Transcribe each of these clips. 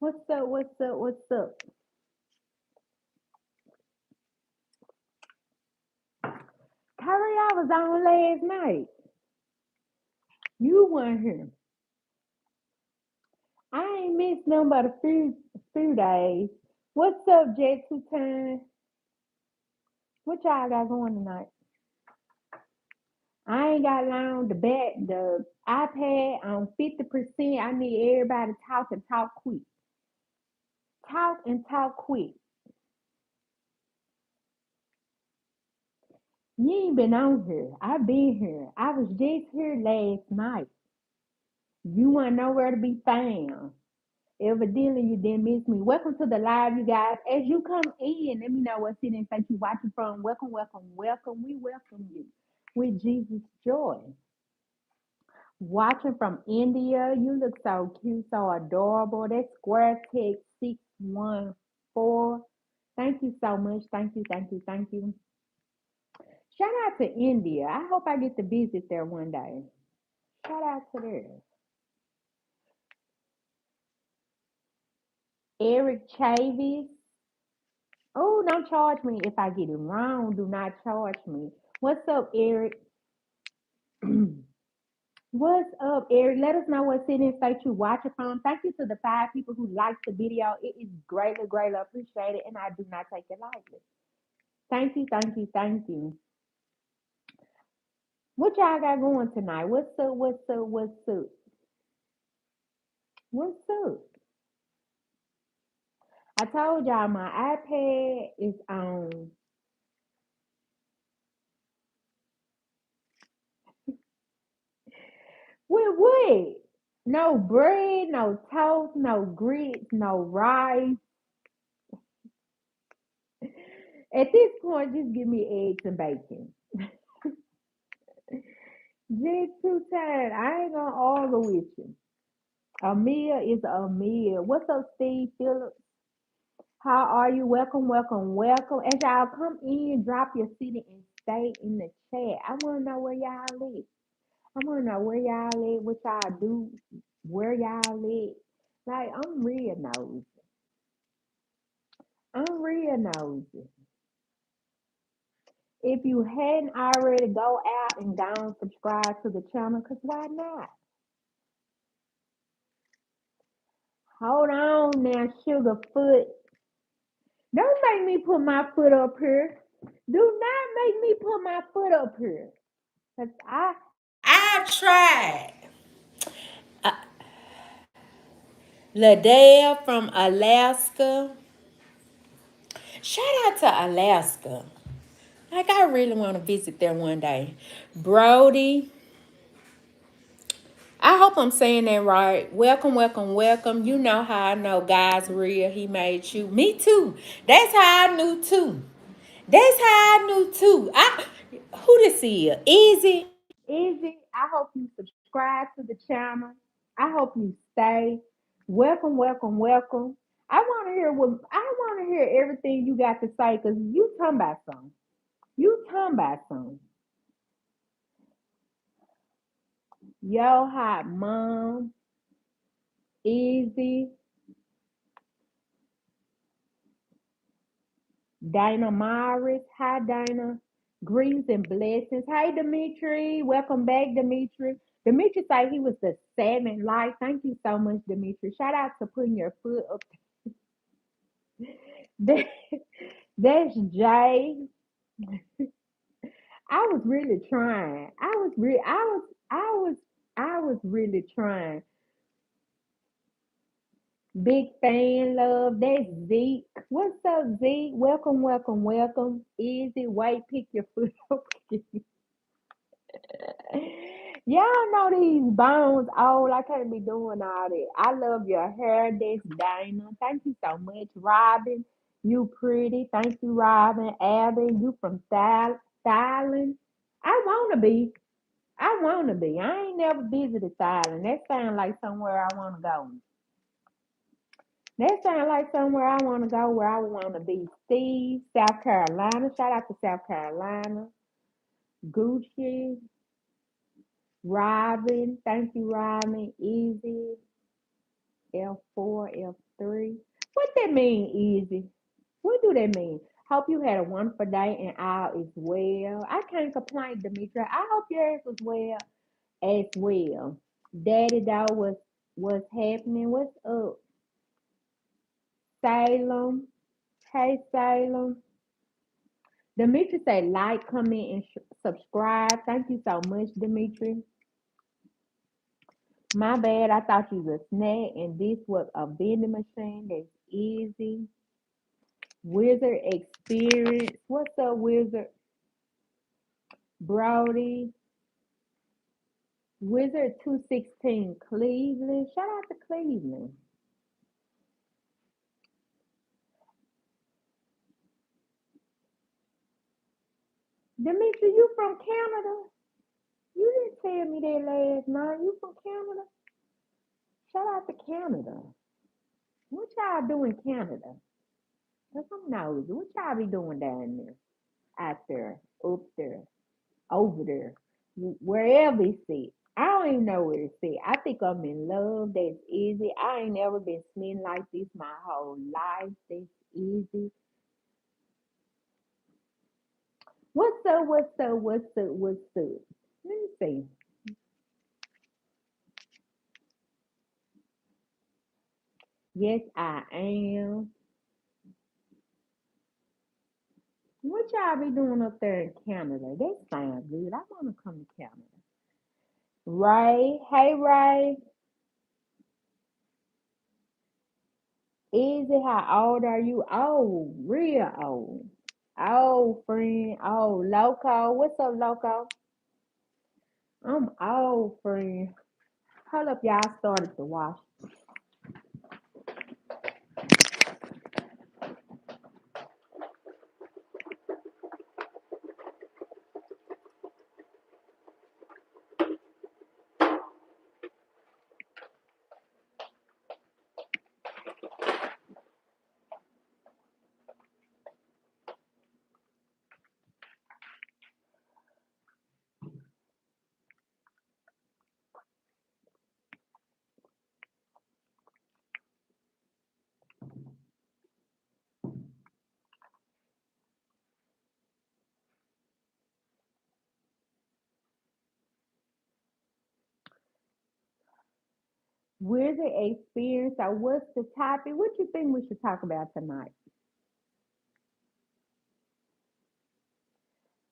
What's up? What's up? What's up? Kyrie, I was on last night. You weren't here. I ain't missed nothing but a few days. What's up, Jet Two Time? What y'all got going tonight? I ain't got long. The iPad on 50%. I need everybody to talk and talk quick. Talk and talk quick. You ain't been on here. I've been here. I was just here last night. You want nowhere to be found. Evidently, you didn't miss me. Welcome to the live, you guys. As you come in, let me know what city and state you watching from. Welcome, welcome, welcome. We welcome you with Jesus' joy. Watching from India, you look so cute, so adorable. That's Square Tech 614. Thank you so much. Thank you, thank you, thank you. Shout out to India. I hope I get to visit there one day. Shout out to there. Eric Chavis. Oh, don't charge me if I get it wrong. Do not charge me. What's up, Eric? What's up, Eric? Let us know what city and state you watching from. Thank you to the 5 people who liked the video. It is greatly, greatly appreciated, and I do not take it lightly. Thank you, thank you, thank you. What y'all got going tonight? What's up? What's up? What's up? What's up? I told y'all my iPad is on. What? No bread, no toast, no grits, no rice. At this point, just give me eggs and bacon. Just too tired. I ain't gonna argue with you. A meal is a meal. What's up, Steve Phillips? How are you? Welcome, welcome, welcome. As y'all come in, drop your city and state in the chat. I wanna know where y'all live. I wanna know where y'all live, what y'all do, where y'all live. Like I'm real nosy. I'm real nosy. If you hadn't already, go out and go and subscribe to the channel, because why not? Hold on now, Sugarfoot. Don't make me put my foot up here. Do not make me put my foot up here. Cause I tried. Uh, Ladea from Alaska. Shout out to Alaska. Like I really want to visit there one day. Brody. I hope I'm saying that right. Welcome, welcome, welcome. You know how I know God's real. He made you. Me too. That's how I knew too. That's how I knew too. Who this is? Easy. Easy. I hope you subscribe to the channel. I hope you stay. Welcome, welcome, welcome. I want to hear everything you got to say because you talking about something. You talking about something. Yo, hot mom, easy, Dana Morris. Hi, Dana. Greetings and blessings. Hey, Dimitri. Welcome back, Dimitri. Dimitri said he was the seventh life. Thank you so much, Dimitri. Shout out to putting your foot up. That- That's Jay. I was really trying. I was really trying. Big fan love. That's Zeke. What's up, Zeke? Welcome, welcome, welcome. Easy. Wait, pick your foot up. Y'all know these bones old. I can't be doing all that. I love your hair. That's Dana. Thank you so much. Robin, you pretty. Thank you, Robin. Abby, you from Thailand. I wanna be. I wanna be. I ain't never visited Thailand. That sounds like somewhere I wanna go. That sounds like somewhere I wanna go where I wanna be. Steve, South Carolina. Shout out to South Carolina. Gucci. Robin, thank you, Robin. Easy, F4, F3. 603. What that mean, Easy? What do that mean? Hope you had a wonderful day and all is well. I can't complain, Demetria. I hope yours was well as well. Daddy dog, what's happening? What's up? Salem. Hey Salem. Demetri say like, comment, and subscribe. Thank you so much, Demetri. My bad. I thought you was a snack, and this was a vending machine. That's easy. Wizard experience. What's up, Wizard? Brody. Wizard 216 Cleveland. Shout out to Cleveland. Demetri, you from Canada? You didn't tell me that last night. You from Canada? Shout out to Canada. What y'all do in Canada? Cause I'm nosy. What y'all be doing down there? Out there, up there, over there, wherever it's at. I don't even know where it's at. I think I'm in love. That's easy. I ain't never been smelling like this my whole life. That's easy. What's up? What's up? What's up? What's up? Let me see. Yes, I am. What y'all be doing up there in Canada? That sounds good. I want to come to Canada. Ray, hey Ray, Easy. How old are you? Oh, real old. Oh, friend. Oh, Loco. What's up, Loco? I'm old, friend. Hold up, y'all. I started to wash. Where's the experience? Or what's the topic? What you think we should talk about tonight?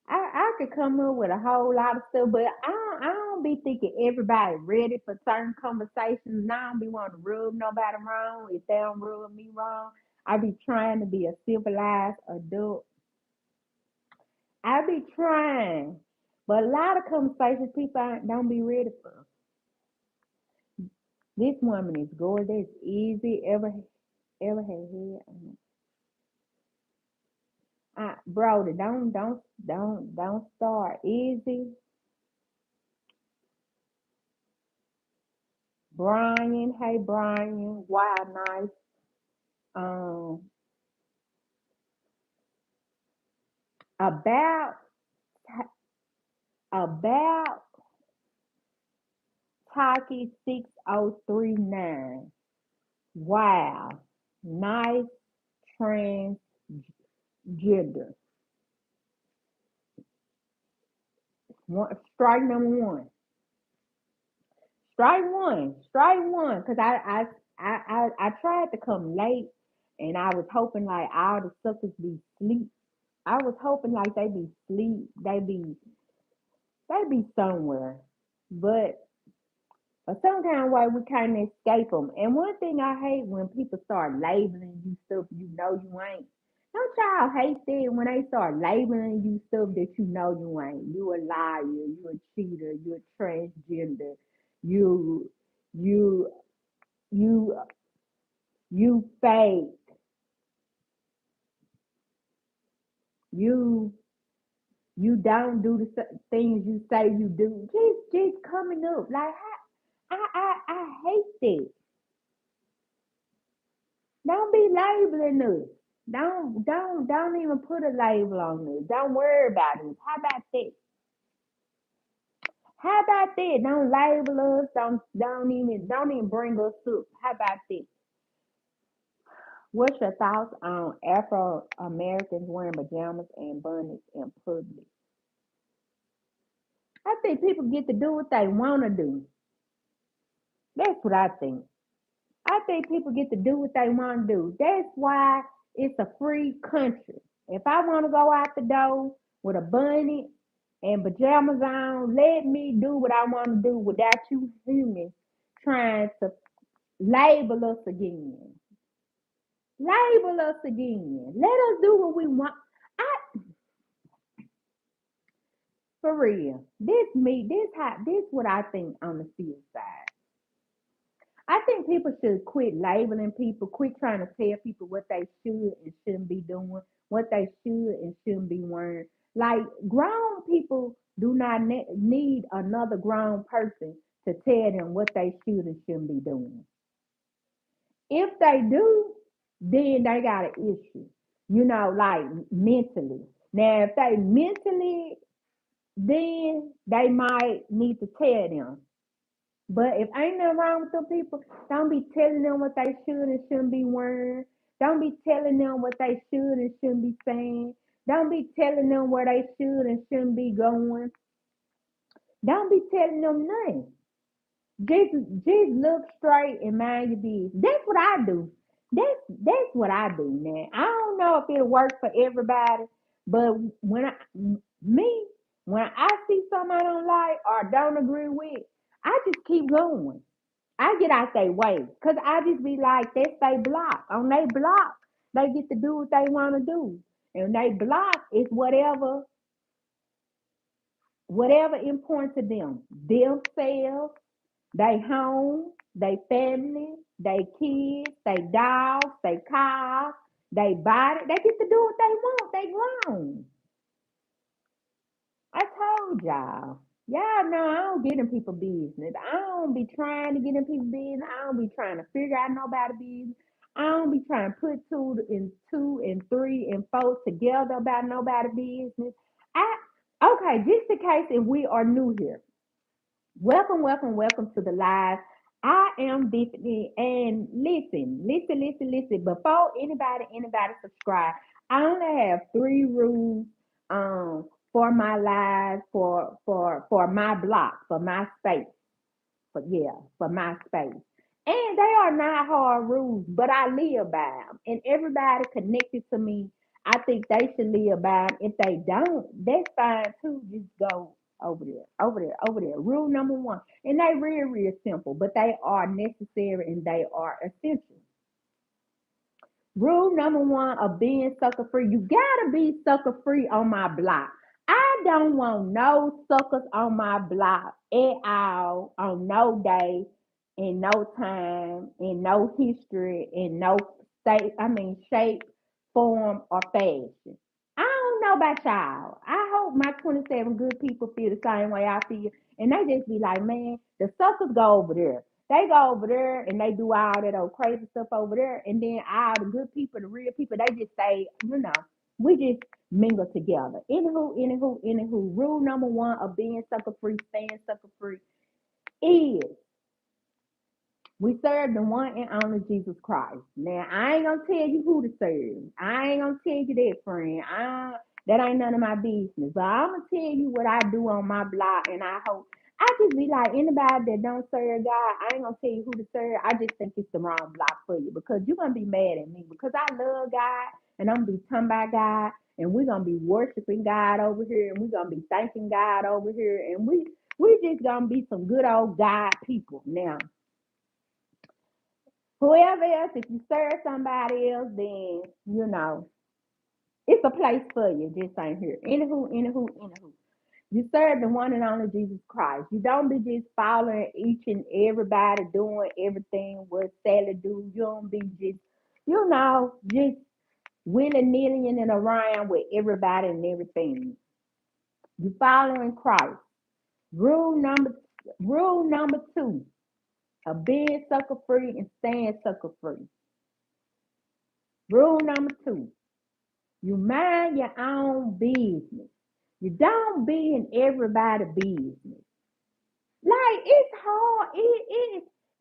I could come up with a whole lot of stuff, but I don't be thinking everybody ready for certain conversations. And I don't be wanting to rub nobody wrong if they don't rub me wrong. I be trying to be a civilized adult. I be trying, but a lot of conversations people don't be ready for. This woman is gorgeous, easy, ever had hair. Brody, don't start easy. Brian, hey Brian, wild nice. Um, about about Taki 6039. Wow, nice transgender. Strike number one. Strike one, cause I tried to come late, and I was hoping like all the suckers be sleep. I was hoping like they be sleep, they be somewhere, but for some kind of way we can't escape them. And one thing I hate when people start labeling you stuff you know you ain't. Don't y'all hate that when they start labeling you stuff that you know you ain't? You a liar, you a cheater, you a transgender, you you you you fake, you you don't do the things you say you do. Just coming up like I hate that. Don't be labeling us. Don't even put a label on us. Don't worry about us. How about that? How about that? Don't label us. Don't even bring us up. How about that? What's your thoughts on Afro Americans wearing pajamas and bunnies in public? I think people get to do what they want to do. That's what I think. I think people get to do what they want to do. That's why it's a free country. If I want to go out the door with a bunny and pajamas on, let me do what I want to do without you humans trying to label us again. Label us again. Let us do what we want. I For real. This what I think on the field side. I think people should quit labeling people, quit trying to tell people what they should and shouldn't be doing, what they should and shouldn't be wearing. Like grown people do not need another grown person to tell them what they should and shouldn't be doing. If they do, then they got an issue, like mentally. Now, if they mentally, then they might need to tell them. But if ain't nothing wrong with them people, don't be telling them what they should and shouldn't be wearing. Don't be telling them what they should and shouldn't be saying. Don't be telling them where they should and shouldn't be going. Don't be telling them nothing. Just look straight and mind your business. That's what I do. That's what I do, man. I don't know if it'll work for everybody, but me when I see something I don't like or don't agree with, I just keep going. I get out their way because I just be like, that's they block. On they block, they get to do what they want to do, and they block is whatever important to them, themselves, they home, they family, they kids, they dogs, they cars, they body. They get to do what they want. They grown. I told y'all. Y'all know I don't get in people business. I don't be trying to get in people business. I don't be trying to figure out nobody business. I don't be trying to put two and three and four together about nobody business. I Okay, just in case if we are new here. Welcome, welcome, welcome to the live. I am Tiffany, and listen. Before anybody subscribe, I only have three rules for my live for my block for my space for my space. And they are not hard rules, but I live by them. And everybody connected to me, I think they should live by them. If they don't, that's fine too. Just go over there, over there, over there. Rule number one. And they real simple, but they are necessary and they are essential. Rule number one of being sucker free, you gotta be sucker free on my block. I don't want no suckers on my block at all, on no day, in no time, in no history, in no shape, form, or fashion. I don't know about y'all. I hope my 27 good people feel the same way I feel. And they just be like, man, the suckers go over there. They go over there and they do all that old crazy stuff over there. And then all the good people, the real people, they just say, we just mingle together. Anywho. Rule number one of being sucker free, staying sucker free is we serve the one and only Jesus Christ. Now, I ain't gonna tell you who to serve. I ain't gonna tell you that, friend. That ain't none of my business. But I'm gonna tell you what I do on my blog, and I hope I just be like anybody that don't serve God. I ain't gonna tell you who to serve. I just think it's the wrong block for you because you're gonna be mad at me because I love God and I'm gonna be talking about God and we're gonna be worshiping God over here and we're gonna be thanking God over here and we just gonna be some good old God people now. Whoever else, if you serve somebody else, then it's a place for you. Just ain't here. Anywho. You serve the one and only Jesus Christ. You don't be just following each and everybody doing everything what Sally do. You don't be just willy nilly and around with everybody and everything. You following Christ. Rule number Rule number two of being sucker free and staying sucker free. Rule number two. You mind your own business. You don't be in everybody's business. Like it's hard.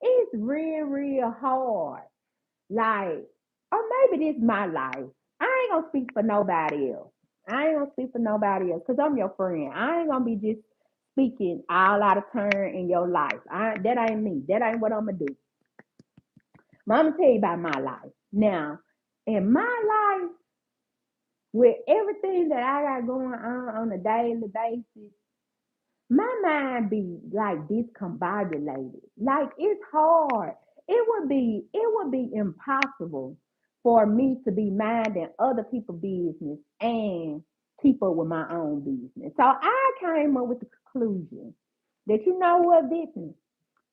It's real hard. Like Or maybe this my life. I ain't gonna speak for nobody else. I ain't gonna speak for nobody else because I'm your friend. I ain't gonna be just speaking all out of turn in your life. That ain't me. That ain't what I'm gonna do. But I'm gonna tell you about my life. Now, in my life, with everything that I got going on a daily basis, my mind be like discombobulated. Like it's hard. It would be impossible for me to be minding other people's business and keep up with my own business. So I came up with the conclusion that you know what, business.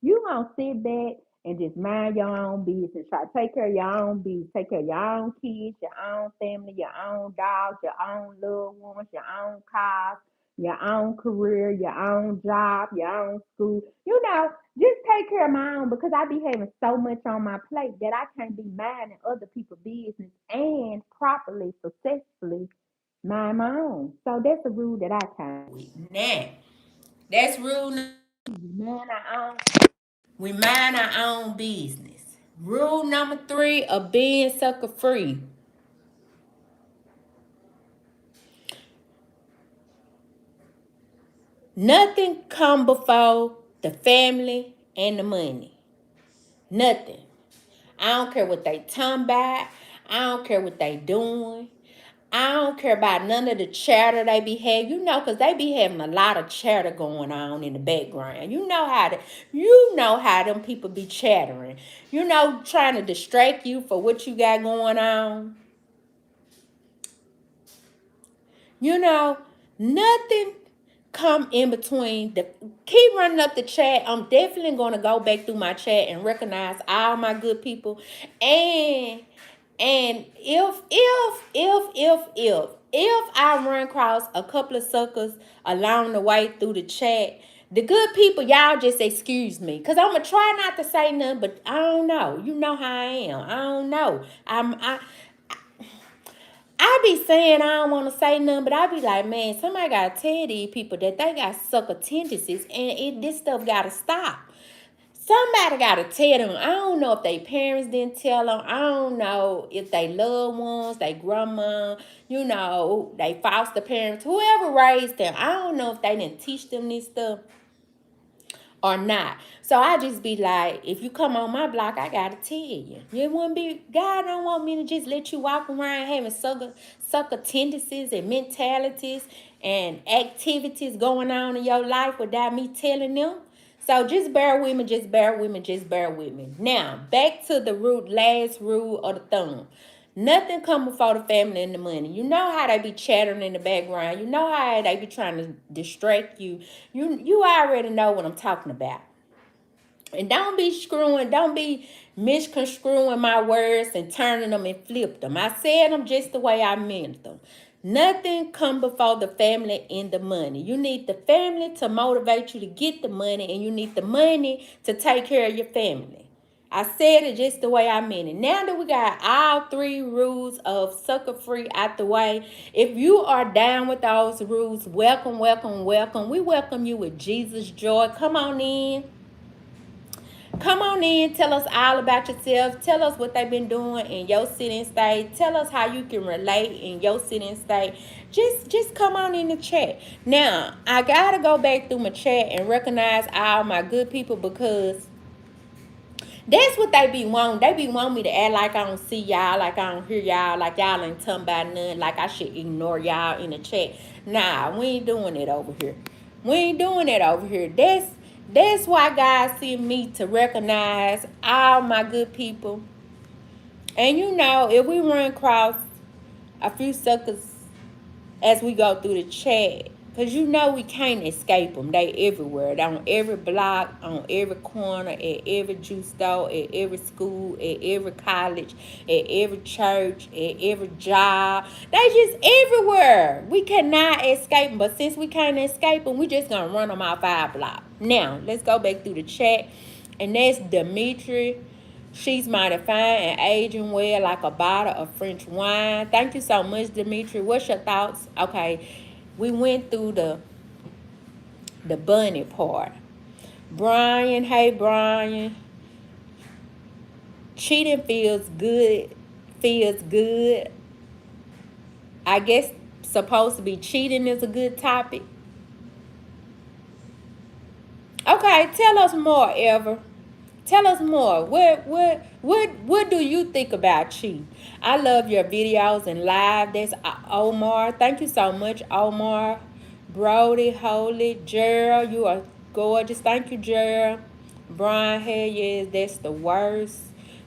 You gonna sit back and just mind your own business. Try to take care of your own business. Take care of your own kids, your own family, your own dogs, your own loved ones, your own cars, your own career, your own job, your own school. Just take care of my own because I be having so much on my plate that I can't be minding other people's business and properly, successfully mind my own. So that's a rule that I came with. Now, that's rule number. Man, I own. We mind our own business. Rule number 3 of being sucker free. Nothing come before the family and the money. Nothing. I don't care what they talking about. I don't care what they doing. I don't care about none of the chatter they be having. Because they be having a lot of chatter going on in the background. You know how them people be chattering. Trying to distract you for what you got going on. Nothing come in between. Keep running up the chat. I'm definitely going to go back through my chat and recognize all my good people. And if I run across a couple of suckers along the way through the chat, the good people, y'all just excuse me. Because I'm going to try not to say nothing, but I don't know. You know how I am. I don't know. I be saying I don't want to say nothing, but I be like, man, somebody got to tell these people that they got sucker tendencies and this stuff got to stop. Somebody got to tell them. I don't know if they parents didn't tell them. I don't know if they loved ones, they grandma, they foster parents, whoever raised them. I don't know if they didn't teach them this stuff or not. So I just be like, if you come on my block, I gotta tell you. It wouldn't be, God don't want me to just let you walk around having sucker tendencies and mentalities and activities going on in your life without me telling them. So just bear with me, just bear with me, just bear with me. Now, back to the last rule of the thumb. Nothing come before the family and the money. You know how they be chattering in the background. You know how they be trying to distract you. You already know what I'm talking about. And don't be misconstruing my words and turning them and flip them. I said them just the way I meant them. Nothing come before the family and the money. You need the family to motivate you to get the money, and you need the money to take care of your family. I said it just the way I meant it. Now that we got all 3 rules of sucker free out the way, if you are down with those rules, welcome, welcome, welcome. We welcome you with Jesus joy. Come on in. Come on in, tell us all about yourself. Tell us what they've been doing in your city and state. Tell us how you can relate in your city and state. Just come on in the chat. Now, I gotta go back through my chat and recognize all my good people because that's what they be wanting. They be wanting me to act like I don't see y'all, like I don't hear y'all, like y'all ain't talking about none, like I should ignore y'all in the chat. Nah, we ain't doing it over here. We ain't doing it over here. That's why God sent me to recognize all my good people. And if we run across a few suckers as we go through the chat, because we can't escape them. They everywhere. They on every block, on every corner, at every juice store, at every school, at every college, at every church, at every job. They just everywhere. We cannot escape them. But since we can't escape them, we just going to run them off our block. Now, let's go back through the chat. And that's Dimitri. She's mighty fine and aging well like a bottle of French wine. Thank you so much, Dimitri. What's your thoughts? Okay, we went through the bunny part. Brian, hey Brian. Cheating feels good feels good. I guess supposed to be cheating is a good topic. Okay, tell us more, Ever. Tell us more. What do you think about cheating? I love your videos and live. That's Omar. Thank you so much, Omar. Brody, Holy, Gerald, you are gorgeous. Thank you, Gerald. Brian, hell yes, that's the worst.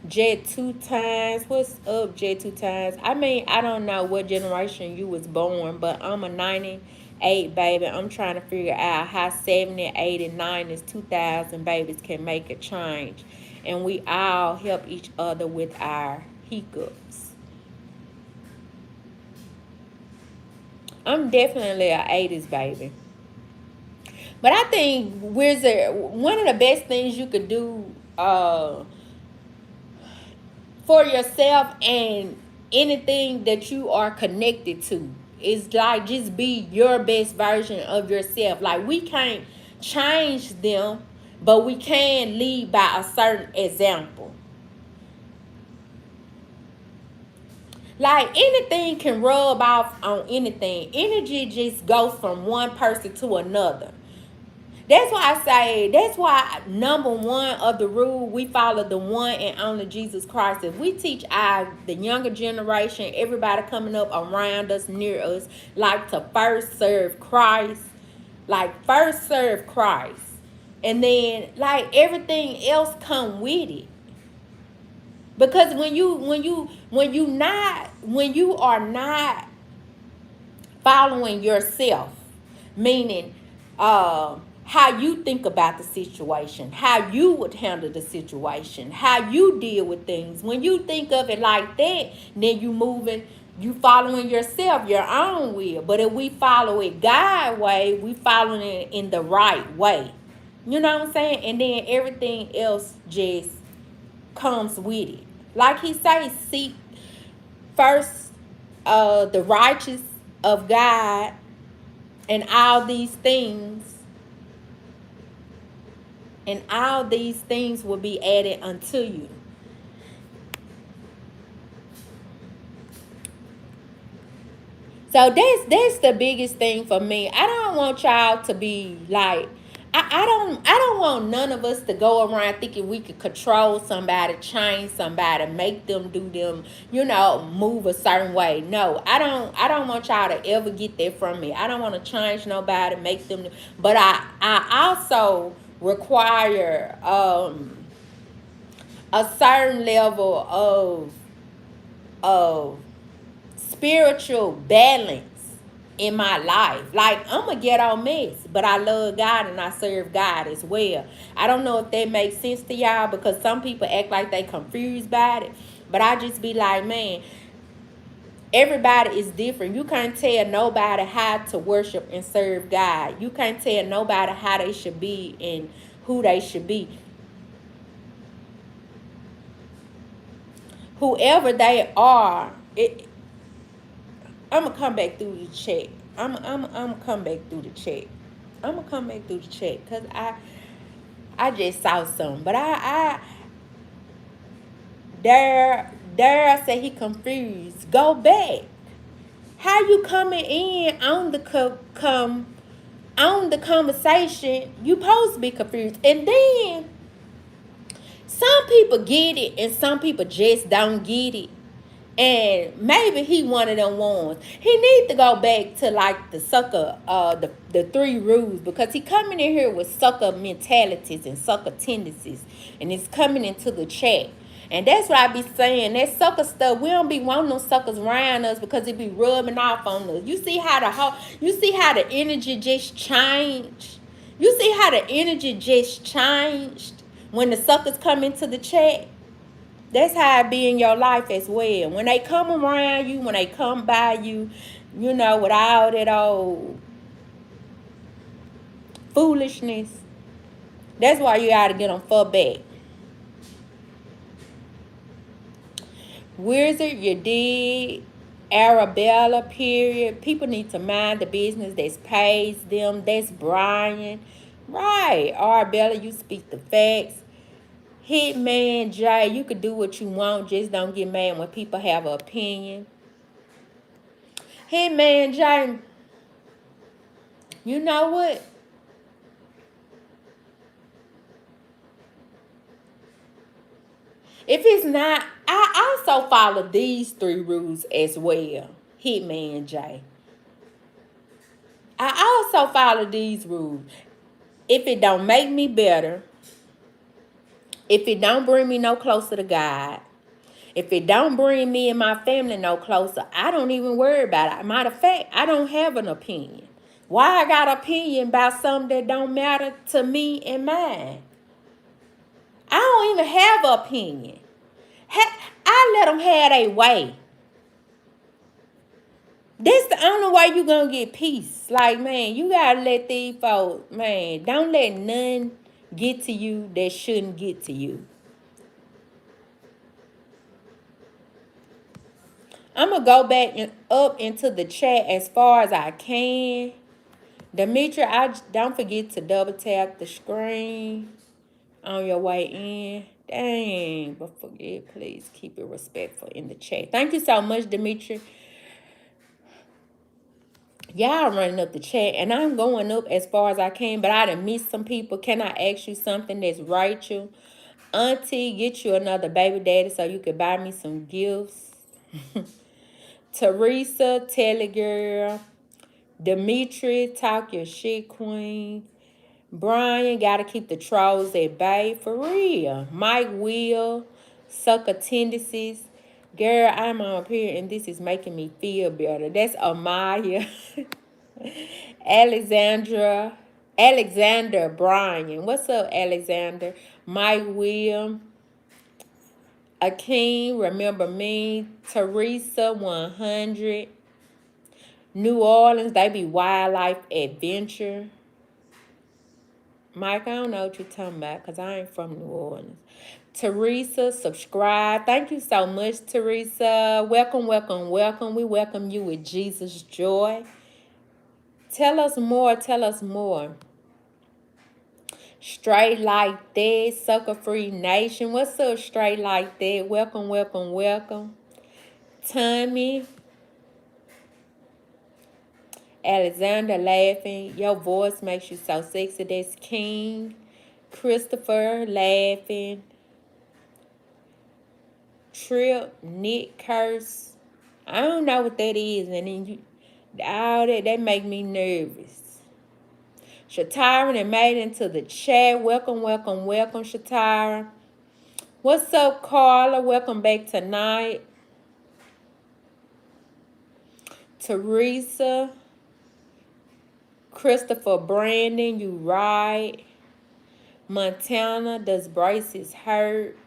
Jet two times. What's up, Jet two times? I mean, I don't know what generation you was born, but I'm a 98 baby. I'm trying to figure out how 70, 80, 90s, 2000 babies can make a change. And we all help each other with our hiccups. I'm definitely a 80s baby. But I think Wizard, one of the best things you could do for yourself and anything that you are connected to is like just be your best version of yourself. Like we can't change them, but we can lead by a certain example. Like anything can rub off on anything. Energy just goes from one person to another. That's why I say, that's why number one of the rule, we follow the one and only Jesus Christ. If we teach the younger generation, everybody coming up around us, near us, like to first serve Christ, like first serve Christ. And then like everything else come with it. Because when you are not following yourself, meaning how you think about the situation, how you would handle the situation, how you deal with things. When you think of it like that, then you following yourself, your own will. But if we follow it God's way, we following it in the right way. You know what I'm saying? And then everything else just comes with it. Like he says, seek first the righteous of God, and all these things will be added unto you. So that's the biggest thing for me. I don't want y'all to be like, I don't want none of us to go around thinking we could control somebody, change somebody, make them do them, move a certain way. No, I don't want y'all to ever get that from me. I don't want to change nobody, make them, but I also require a certain level of spiritual balance in my life. Like, I'm a ghetto mess, but I love God and I serve God as well. I don't know if that makes sense to y'all, because some people act like they confused by it, but I just be like, man, everybody is different. You can't tell nobody how to worship and serve God. You can't tell nobody how they should be and who they should be. Whoever they are, I'm gonna come back through the chat. I'm gonna come back through the chat. I'm gonna come back through the chat because I just saw something. But Dare say he confused. Go back. How you coming in on the conversation? You supposed to be confused. And then some people get it and some people just don't get it. And maybe he one of them ones. He need to go back to like the sucker, the 3 rules, because he coming in here with sucker mentalities and sucker tendencies, and it's coming into the chat. And that's what I be saying. That sucker stuff, we don't be wanting those suckers around us because it be rubbing off on us. You see how the energy just changed. You see how the energy just changed when the suckers come into the chat. That's how it be in your life as well. When they come around you, when they come by you, with all that old foolishness, that's why you gotta get them for back. Wizard, you did. Arabella, period. People need to mind the business that pays them. That's Brian. Right. Arabella, you speak the facts. Hitman J, you could do what you want. Just don't get mad when people have an opinion. Hitman J, you know what? If it's not, I also follow these 3 rules as well. Hitman J. I also follow these rules. If it don't make me better, if it don't bring me no closer to God, if it don't bring me and my family no closer, I don't even worry about it. Matter of fact, I don't have an opinion. Why I got an opinion about something that don't matter to me and mine? I don't even have an opinion. I let them have their way. That's the only way you gonna get peace. Like, man, you gotta let these folks, man, don't let none get to you that shouldn't get to you. I'm gonna go back and up into the chat as far as I can. Demetri, don't forget to double tap the screen on your way in. Dang, but forget, please keep it respectful in the chat. Thank you so much, Demetri. Y'all running up the chat, and I'm going up as far as I can, but I done missed some people. Can I ask you something that's Rachel? Auntie, get you another baby daddy so you can buy me some gifts. Teresa, Telegirl. Demetri, talk your shit, queen. Brian, gotta keep the trolls at bay for real. Mike Will, sucker tendencies. Girl, I'm up here and this is making me feel better. That's Amaya. Alexander Brian. What's up, Alexander? Mike Will. Akeem, remember me. Teresa 100. New Orleans, they be wildlife adventure. Mike, I don't know what you're talking about because I ain't from New Orleans. Teresa, subscribe. Thank you so much, Teresa. Welcome, welcome, welcome. We welcome you with Jesus' joy. Tell us more. Tell us more. Straight like that. Sucker Free Nation. What's up, Straight Like That? Welcome, welcome, welcome. Tommy. Alexander laughing. Your voice makes you so sexy. That's King. Christopher laughing. Trip, Nick curse. I don't know what that is, and then you all that make me nervous. Shatara and made into the chat. Welcome, welcome, welcome, Shatara. What's up, Carla? Welcome back tonight. Teresa. Christopher Brandon, you right. Montana, does braces hurt?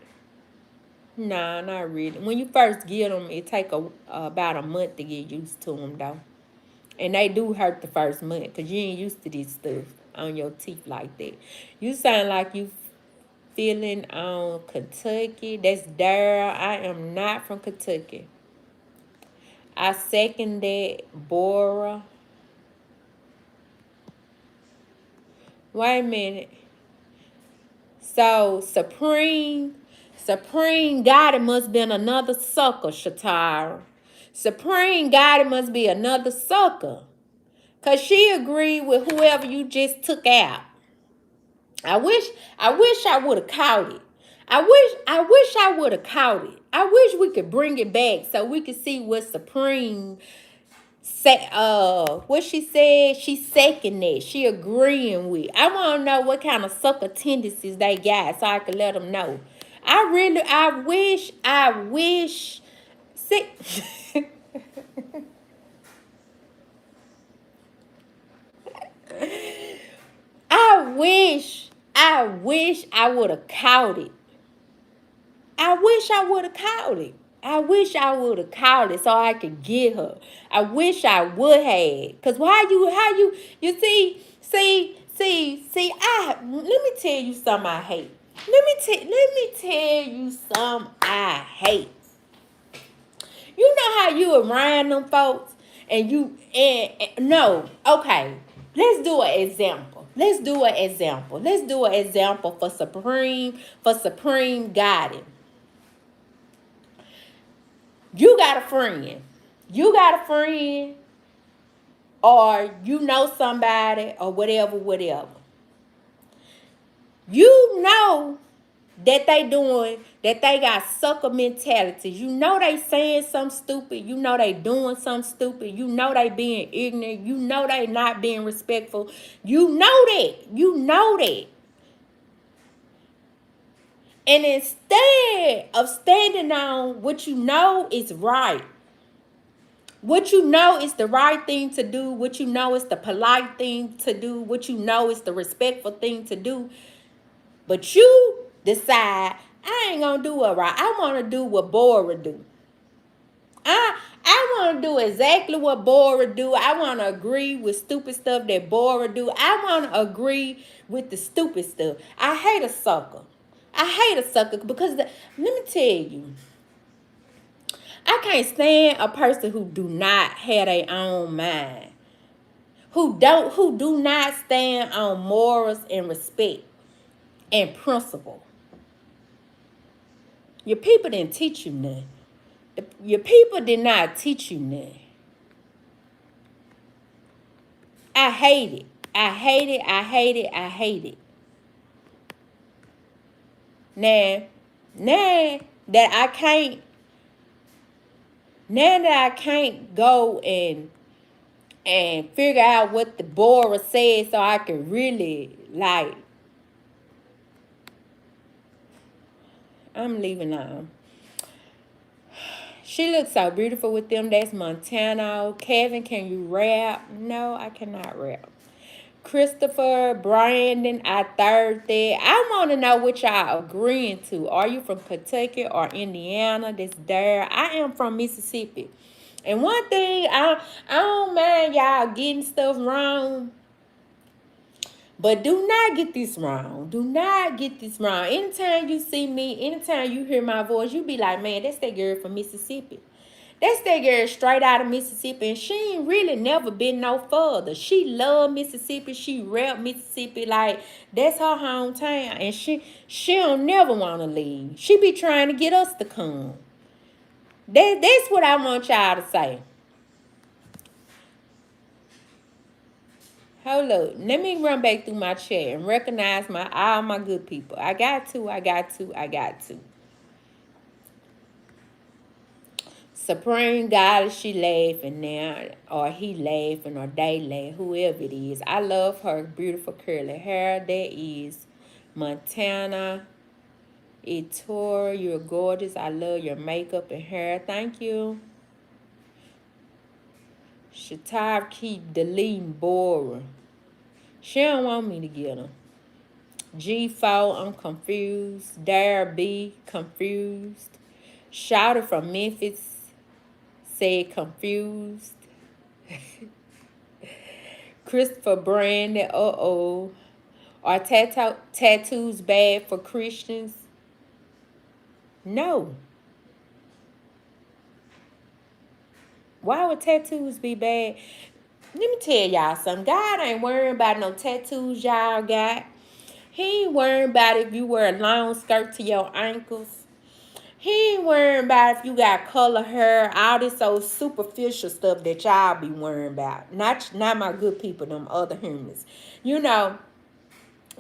Nah, not really. When you first get them, it take about a month to get used to them, though. And they do hurt the first month because you ain't used to this stuff on your teeth like that. You sound like you feeling on Kentucky. That's Daryl. I am not from Kentucky. I second that, Bora. Wait a minute. So, Supreme God, it must be another sucker, Shatara. Supreme God, it must be another sucker. Because she agreed with whoever you just took out. I wish I would have caught it. I wish I would have caught it. I wish we could bring it back so we could see what Supreme say, what she said. She's second that. She agreeing with. I want to know what kind of sucker tendencies they got so I could let them know. I wish. See, I wish I would have caught it. I wish I would have caught it. I wish I would have caught it so I could get her. I wish I would have. Cause you see, let me tell you something I hate. Let me tell you something I hate. You know how you around them folks and no, okay. Let's do an example. Let's do an example. Let's do an example for supreme guiding. You got a friend. You got a friend, or you know somebody, or whatever, whatever. You know that they got sucker mentalities. You know they saying something stupid. You know they doing something stupid. You know they being ignorant. You know they not being respectful. You know that. You know that. And instead of standing on what you know is right, what you know is the right thing to do, what you know is the polite thing to do, what you know is the respectful thing to do, but you decide, I ain't gonna do it right. I want to do what Bora do. I want to do exactly what Bora do. I want to agree with stupid stuff that Bora do. I want to agree with the stupid stuff. I hate a sucker. I hate a sucker because let me tell you, I can't stand a person who do not have their own mind, who do not stand on morals and respect and principle. Your people didn't teach you nothing. Your people did not teach you nothing. I hate it. I hate it. I hate it. I hate it. Now that I can't, now that I can't go and figure out what the Bora said so I can really like, I'm leaving on. She looks so beautiful with them. That's Montano. Kevin, can you rap? No, I cannot rap. Christopher, Brandon, I third that. I want to know what y'all agreeing to. Are you from Kentucky or Indiana? This there. I am from Mississippi. And one thing, I don't mind y'all getting stuff wrong. But do not get this wrong. Do not get this wrong. Anytime you see me, anytime you hear my voice, you be like, man, that's that girl from Mississippi. That's that girl straight out of Mississippi. And she ain't really never been no further. She love Mississippi. She rep Mississippi. Like, that's her hometown. And she don't never want to leave. She be trying to get us to come. That's what I want y'all to say. Hold up. Let me run back through my chat and recognize all my good people. I got to. Supreme Goddess, she laughing now, or he laughing, or they laugh, whoever it is. I love her beautiful curly hair. That is Montana. Etor, you're gorgeous. I love your makeup and hair. Thank you. Shatar keep deleting Bora. She don't want me to get her. G4, I'm confused. Dare B, confused. Shouter from Memphis said confused. Christopher Brandon, uh-oh. Are tattoos bad for Christians? No. Why would tattoos be bad? Let me tell y'all something. God ain't worrying about no tattoos y'all got. He ain't worrying about if you wear a long skirt to your ankles. He ain't worrying about if you got color hair, all this old superficial stuff that y'all be worrying about. Not my good people, them other humans. You know,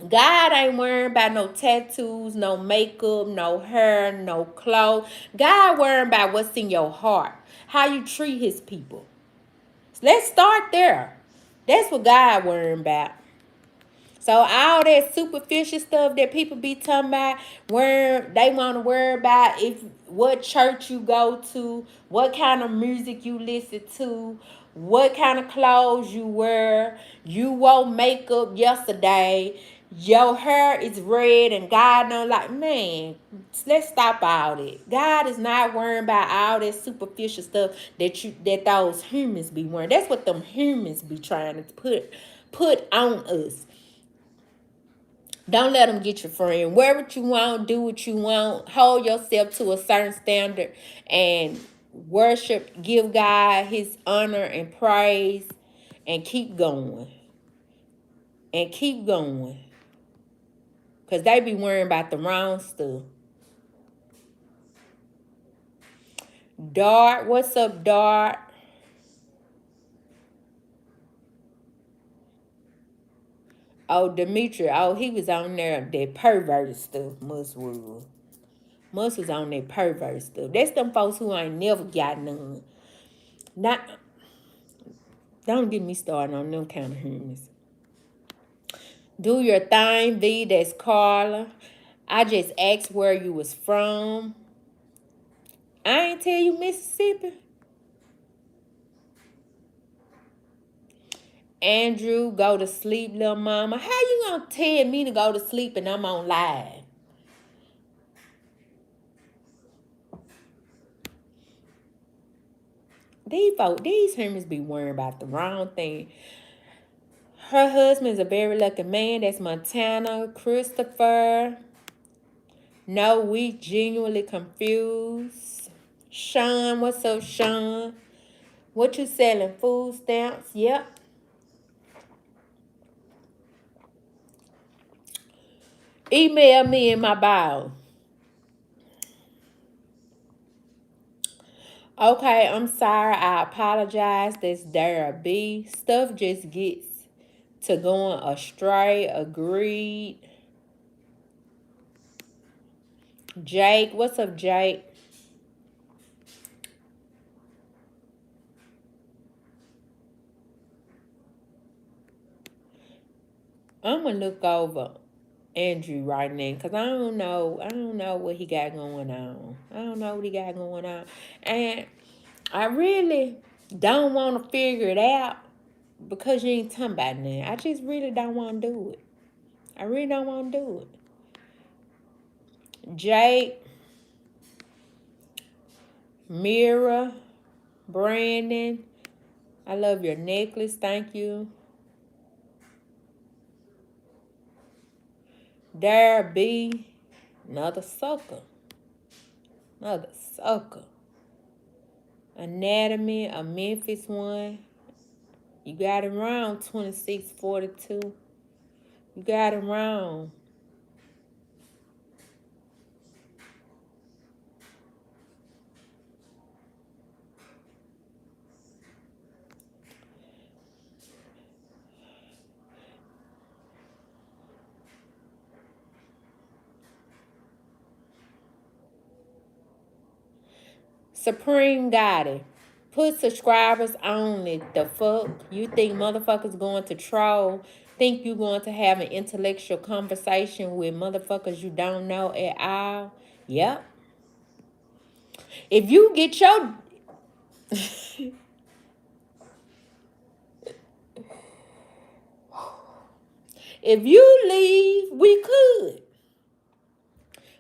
God ain't worrying about no tattoos, no makeup, no hair, no clothes. God worrying about what's in your heart, how you treat his people. Let's start there. That's what God worrying about. So all that superficial stuff that people be talking about, where they want to worry about if what church you go to, what kind of music you listen to, what kind of clothes you wear, you wore makeup yesterday, your hair is red and God don't like, man, let's stop all that. God is not worrying about all that superficial stuff that those humans be wearing. That's what them humans be trying to put on us. Don't let them get your friend. Wear what you want, do what you want, hold yourself to a certain standard, and worship, give God his honor and praise, and keep going. and keep going. Because they be worrying about the wrong stuff. Dart, what's up, Dart? Oh, Dimitri. Oh, he was on there, that perverted stuff, Mus was. Mus was on that perverted stuff. That's them folks who ain't never got none. Not, don't get me started on them kind of humans. Do your thing, V. That's Carla. I just asked where you was from. I ain't tell you Mississippi. Andrew, go to sleep, little mama. How you gonna tell me to go to sleep and I'm on live? These humans be worrying about the wrong thing. Her husband's a very lucky man. That's Montana. Christopher. No, we genuinely confused. Sean, what's up, Sean? What you selling? Food stamps? Yep. Email me in my bio. Okay, I'm sorry. I apologize. That's Dara B. Stuff just gets to going astray. Agreed. Jake, what's up, Jake? I'm gonna look over Andrew right now because I don't know what he got going on. I don't know what he got going on, and I really don't want to figure it out because you ain't talking about that. I just really don't want to do it. I really don't want to do it. Jake, Mira, Brandon, I love your necklace. Thank you. Dare B, another sucker. Another sucker. Anatomy, a Memphis one. You got it wrong, 2642. You got it wrong. Supreme got it. Put subscribers only. The fuck? You think motherfuckers going to troll? Think you going to have an intellectual conversation with motherfuckers you don't know at all? Yep. If you get your... If you leave, we could.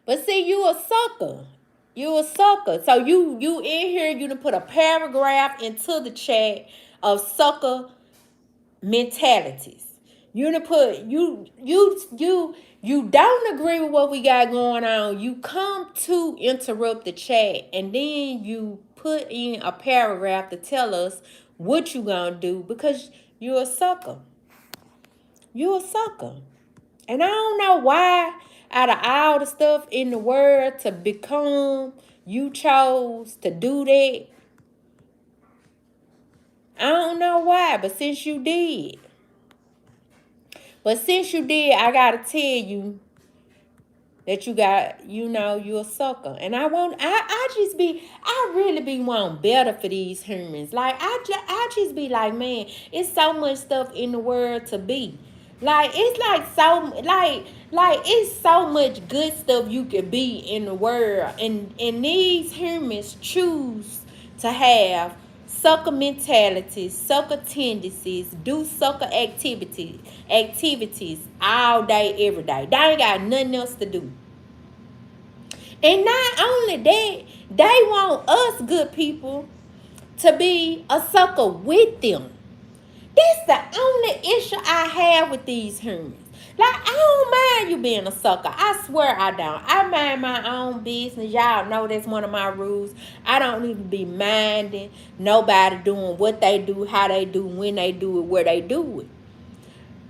But see, you a sucker. You a sucker. So you in here, you done put a paragraph into the chat of sucker mentalities. You done put you don't agree with what we got going on. You come to interrupt the chat and then you put in a paragraph to tell us what you gonna do because you a sucker. You a sucker. And I don't know why, out of all the stuff in the world to become, you chose to do that. I don't know why, but since you did. I gotta tell you that you a sucker. And I really be wanting better for these humans. Like, I just be like, man, it's so much stuff in the world to be. Like, it's like it's so much good stuff you could be in the world. And these humans choose to have sucker mentalities, sucker tendencies, do sucker activities all day, every day. They ain't got nothing else to do. And not only that, they want us good people to be a sucker with them. That's the only issue I have with these humans. Like, I don't mind you being a sucker. I swear I don't. I mind my own business. Y'all know that's one of my rules. I don't need to be minding nobody doing what they do, how they do, when they do it, where they do it.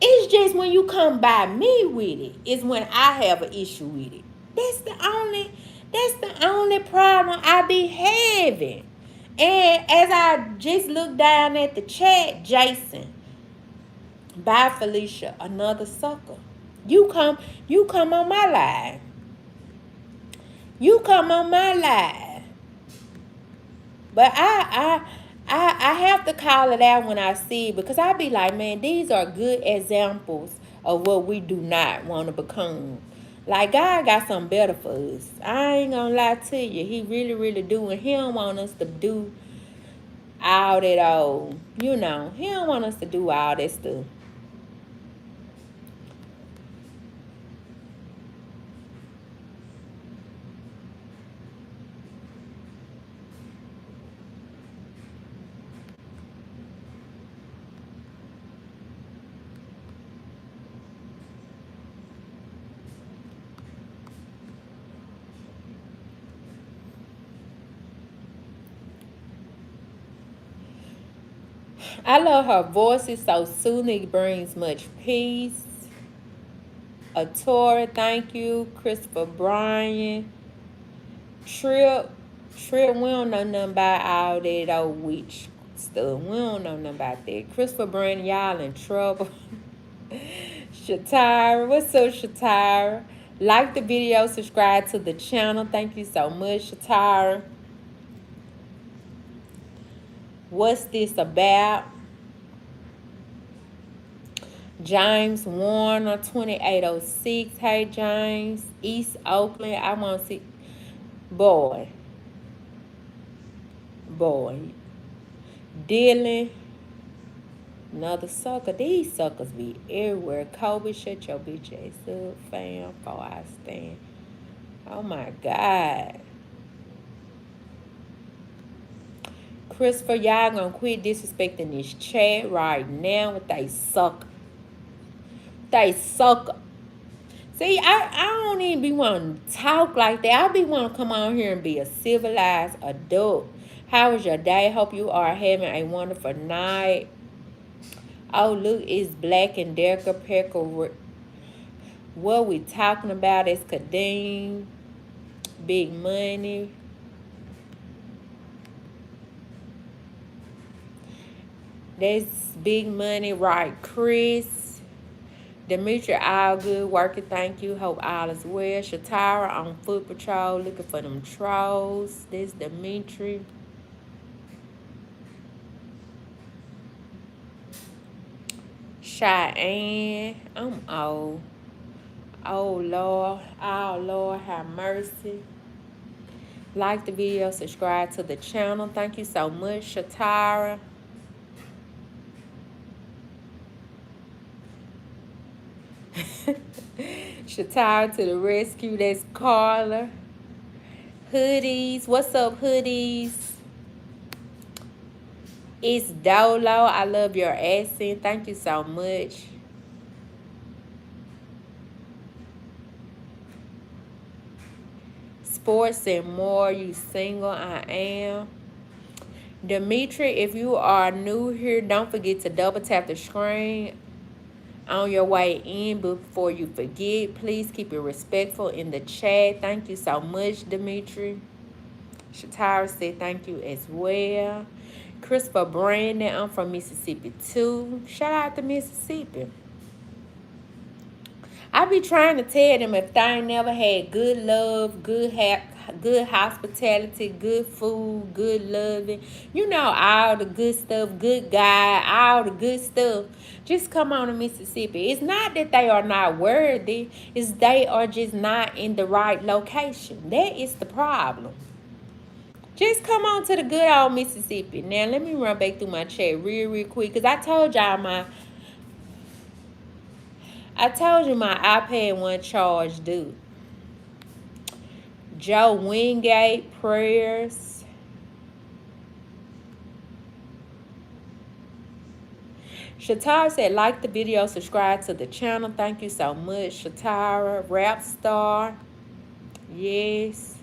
It's just when you come by me with it, is when I have an issue with it. That's the only problem I be having. And as I just look down at the chat, Jason, bye Felicia, another sucker. You come on my live. You come on my live. But I have to call it out when I see it, because I be like, man, these are good examples of what we do not want to become. Like, God got something better for us. I ain't gonna lie to you. He really, really do. And he don't want us to do all that old, he don't want us to do all that stuff. I love her voice. Is so soothing. It brings much peace. Atora, thank you. Christopher Bryan. Trip, we don't know nothing about all that old witch stuff. We don't know nothing about that. Christopher Bryan, y'all in trouble. Shatara, what's up, Shatara? Like the video, subscribe to the channel. Thank you so much, Shatara. What's this about? James Warner, 2806. Hey, James. East Oakland. I want to see. Boy. Dylan. Another sucker. These suckers be everywhere. Kobe, shut your bitch ass up, fam. Before I stand. Oh, my God. Christopher, y'all gonna quit disrespecting this chat right now with they sucker. They sucker. See, I don't even be wanting to talk like that. I be wanting to come on here and be a civilized adult. How was your day? Hope you are having a wonderful night. Oh, look, it's Black and Decker Pecker. What we talking about is Kadeem. Big Money. That's Big Money, right, Chris? Demetri, all good working, thank you. Hope all is well. Shatara on foot patrol, looking for them trolls. This Demetri. Cheyenne, I'm old. Oh, Lord. Oh, Lord, have mercy. Like the video, subscribe to the channel. Thank you so much, Shatara. Shatara to the rescue. That's Carla. Hoodies. What's up, hoodies? It's Dolo. I love your accent. Thank you so much. Sports and more. You single? I am. Demetri, if you are new here, don't forget to double tap the screen on your way in before you forget. Please keep it respectful in the chat. Thank you so much, Demetri. Shatara said thank you as well. Christopher Brandon, I'm from Mississippi too. Shout out to Mississippi. I be trying to tell them if they ain't never had good love, good hospitality, good food, good loving, all the good stuff, good guy, all the good stuff, just come on to Mississippi. It's not that they are not worthy, it's they are just not in the right location. That is the problem. Just come on to the good old Mississippi. Now, let me run back through my chat real quick, because I told y'all my iPad wasn't charged, dude. Joe Wingate, prayers. Shatara said, like the video, subscribe to the channel. Thank you so much, Shatara. Rap star. Yes.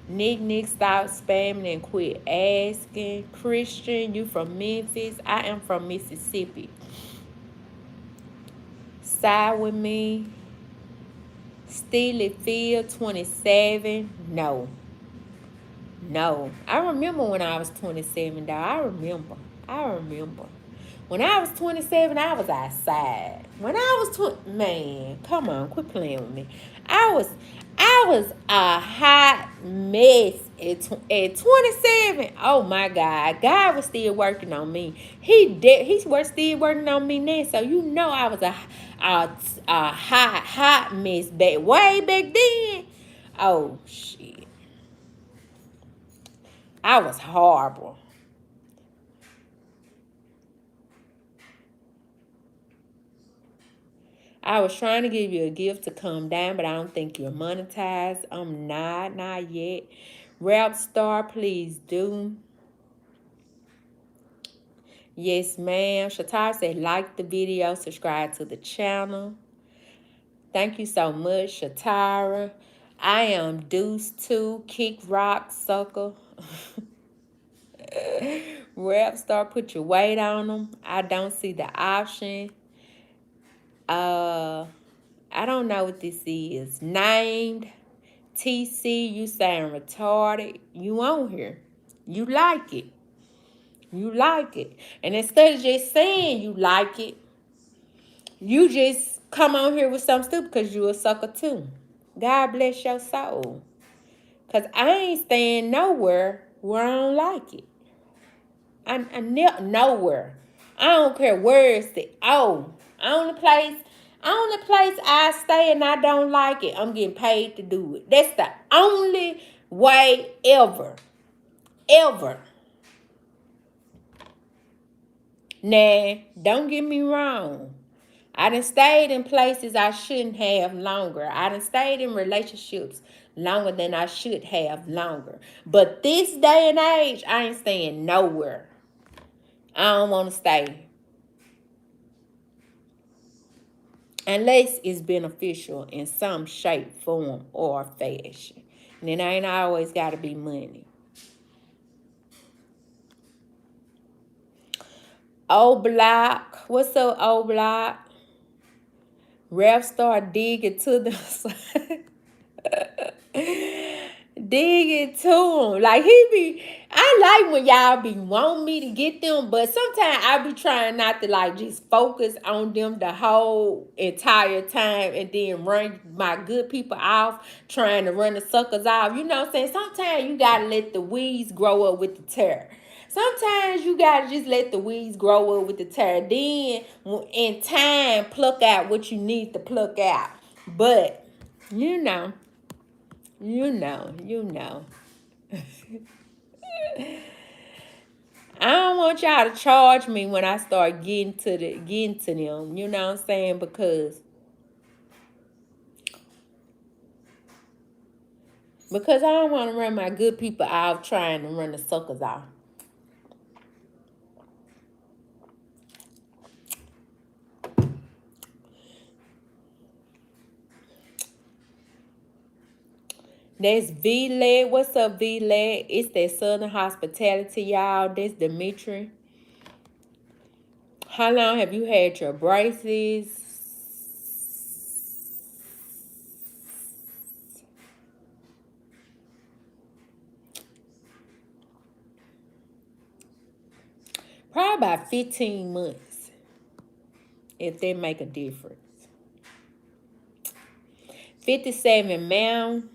Nick, stop spamming and quit asking. Christian, you from Memphis? I am from Mississippi. Side with me. Steely Field 27. No. No. I remember when I was 27, dog. I remember. When I was 27, I was outside. When I was 20, man, come on, quit playing with me. I was a hot mess at 27. Oh my God, God was still working on me. He was still working on me now. So you know I was a hot mess way back then. Oh shit, I was horrible. I was trying to give you a gift to come down, but I don't think you're monetized. I'm not yet. Rap star, please do. Yes, ma'am. Shatara said, like the video, subscribe to the channel. Thank you so much, Shatara. I am Deuce 2, Kick Rock, sucker. Rap star, put your weight on them. I don't see the option. I don't know what this is. Named TC, you sound retarded. You on here. You like it. You like it. And instead of just saying you like it, you just come on here with something stupid because you a sucker too. God bless your soul. Because I ain't staying nowhere where I don't like it. Nowhere. I don't care where it's the only place I stay and I don't like it, I'm getting paid to do it. That's the only way ever. Ever. Nah, don't get me wrong. I done stayed in places I shouldn't have longer. I done stayed in relationships longer than I should have longer. But this day and age, I ain't staying nowhere. I don't want to stay. Unless it's beneficial in some shape, form, or fashion. And it ain't always got to be money. O Block. What's up, O Block? Rap star digging to the dig it to him. Like I like when y'all be wanting me to get them, but sometimes I be trying not to like just focus on them the whole entire time and then run my good people off, trying to run the suckers off. You know what I'm saying? Sometimes you gotta let the weeds grow up with the tear. Sometimes you gotta just let the weeds grow up with the tear. Then in time, pluck out what you need to pluck out. But you know. You know. I don't want y'all to charge me when I start getting to them. You know what I'm saying? Because I don't want to run my good people out trying to run the suckers off. That's V-Leg. What's up, V-Leg? It's that Southern Hospitality, y'all. That's Dimitri. How long have you had your braces? Probably about 15 months, if they make a difference. 57, ma'am.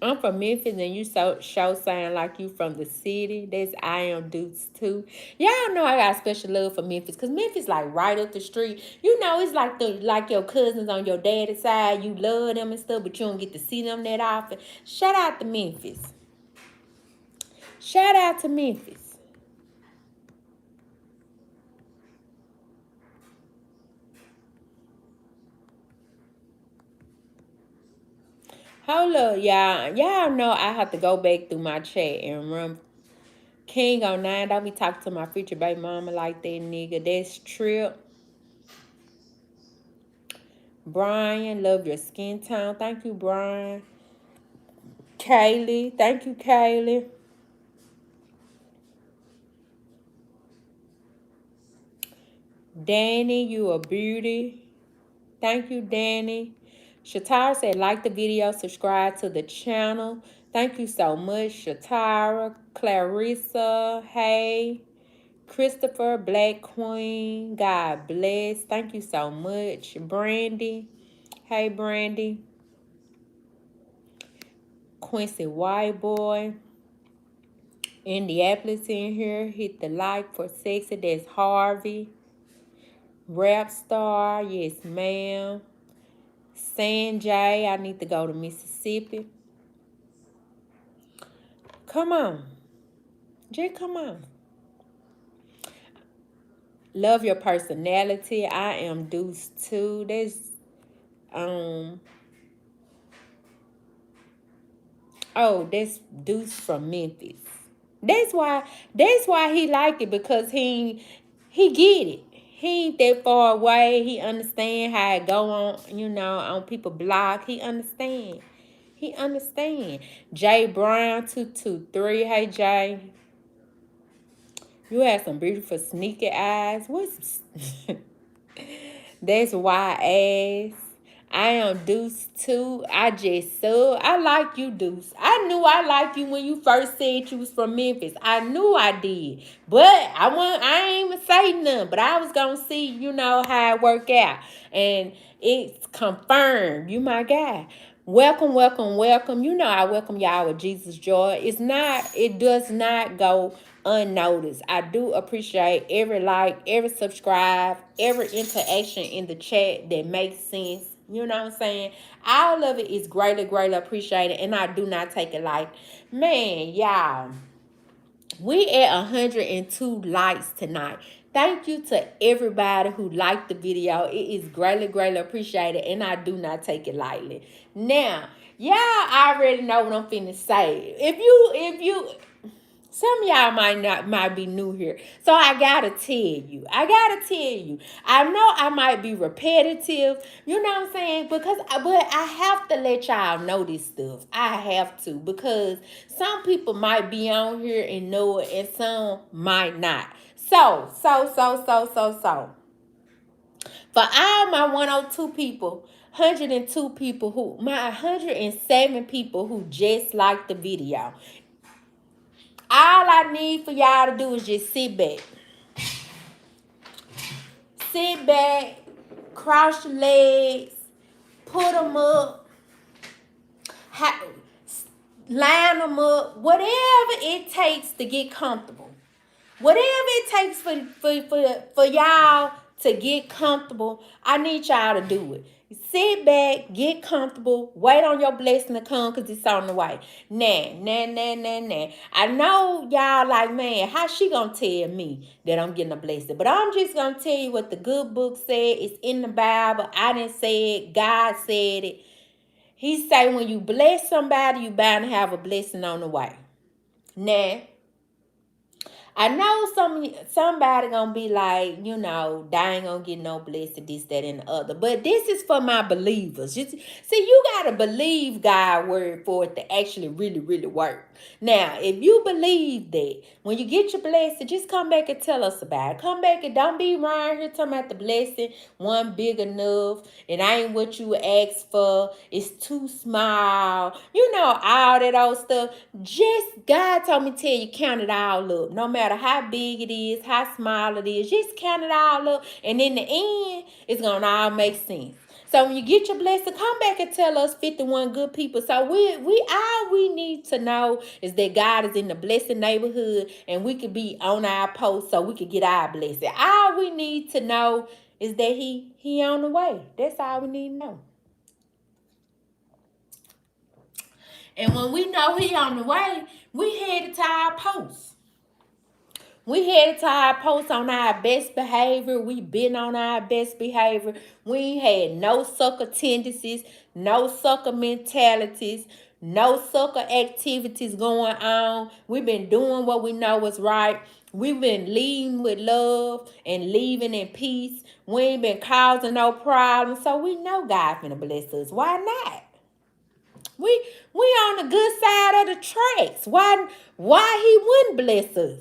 I'm from Memphis and you show sound like you from the city. That's I am Dukes too. Y'all know I got special love for Memphis because Memphis like right up the street. You know, it's like your cousins on your daddy's side. You love them and stuff, but you don't get to see them that often. Shout out to Memphis. Shout out to Memphis. Hold up, y'all. Y'all know I have to go back through my chat and run King on 9. Don't be talking to my future baby mama like that, nigga. That's Trip. Brian, love your skin tone. Thank you, Brian. Kaylee. Thank you, Kaylee. Danny, you a beauty. Thank you, Danny. Shatara said, like the video, subscribe to the channel. Thank you so much, Shatara. Clarissa, hey. Christopher, Black Queen, God bless. Thank you so much. Brandy, hey, Brandy. Quincy White Boy. Indianapolis in here. Hit the like for sexy. That's Harvey. Rap star, yes, ma'am. Sanjay, I need to go to Mississippi. Come on. Jay, come on. Love your personality. I am Deuce too. That's that's Deuce from Memphis. That's why he liked it, because he get it. He ain't that far away. He understand how it go on, on people block. He understand. He understand. Jay Brown 223. Hey Jay. You have some beautiful sneaky eyes. What's That's why ass. I am Deuce too. I just so I like you, Deuce. I knew I liked you when you first said you was from Memphis. I knew I did. But I ain't even say nothing. But I was gonna see, how it work out. And it's confirmed. You my guy. Welcome, welcome, welcome. I welcome y'all with Jesus joy. It does not go unnoticed. I do appreciate every like, every subscribe, every interaction in the chat that makes sense. You know what I'm saying? All of it is greatly, greatly appreciated, and I do not take it like, man, y'all. We at 102 likes tonight. Thank you to everybody who liked the video. It is greatly, greatly appreciated, and I do not take it lightly. Now, y'all already know what I'm finna say. If you some of y'all might be new here. So I gotta tell you. I know I might be repetitive, you know what I'm saying? But I have to let y'all know this stuff. I have to, because some people might be on here and know it, and some might not. So. For all my 102 people, 102 people my 107 people who just liked the video. All I need for y'all to do is just sit back. Sit back, cross your legs, put them up, line them up, whatever it takes to get comfortable. Whatever it takes for y'all to get comfortable, I need y'all to do it. Sit back, get comfortable, wait on your blessing to come, because it's on the way. Nah. I know y'all like, man, how she gonna tell me that I'm getting a blessing? But I'm just gonna tell you what the good book said. It's in the Bible. I didn't say it. God said it. He say when you bless somebody, you bound to have a blessing on the way. Now, I know somebody gonna be like, they ain't gonna get no blessing, this, that, and the other. But this is for my believers. See, you gotta believe God's word for it to actually really, really work. Now, if you believe that, when you get your blessing, just come back and tell us about it. Come back and don't be around here talking about the blessing, one big enough, and I ain't what you asked for. It's too small. All that old stuff. Just, God told me to tell you, count it all up. No matter how big it is, how small it is, just count it all up. And in the end, it's going to all make sense. So when you get your blessing, come back and tell us 51 good people. So all we need to know is that God is in the blessed neighborhood, and we could be on our post so we could get our blessing. All we need to know is that he on the way. That's all we need to know. And when we know he on the way, we headed to our post. We headed to our post on our best behavior. We been on our best behavior. We had no sucker tendencies, no sucker mentalities, no sucker activities going on. We've been doing what we know is right. We've been leading with love and leaving in peace. We ain't been causing no problems. So we know God finna bless us. Why not? We on the good side of the tracks. Why he wouldn't bless us?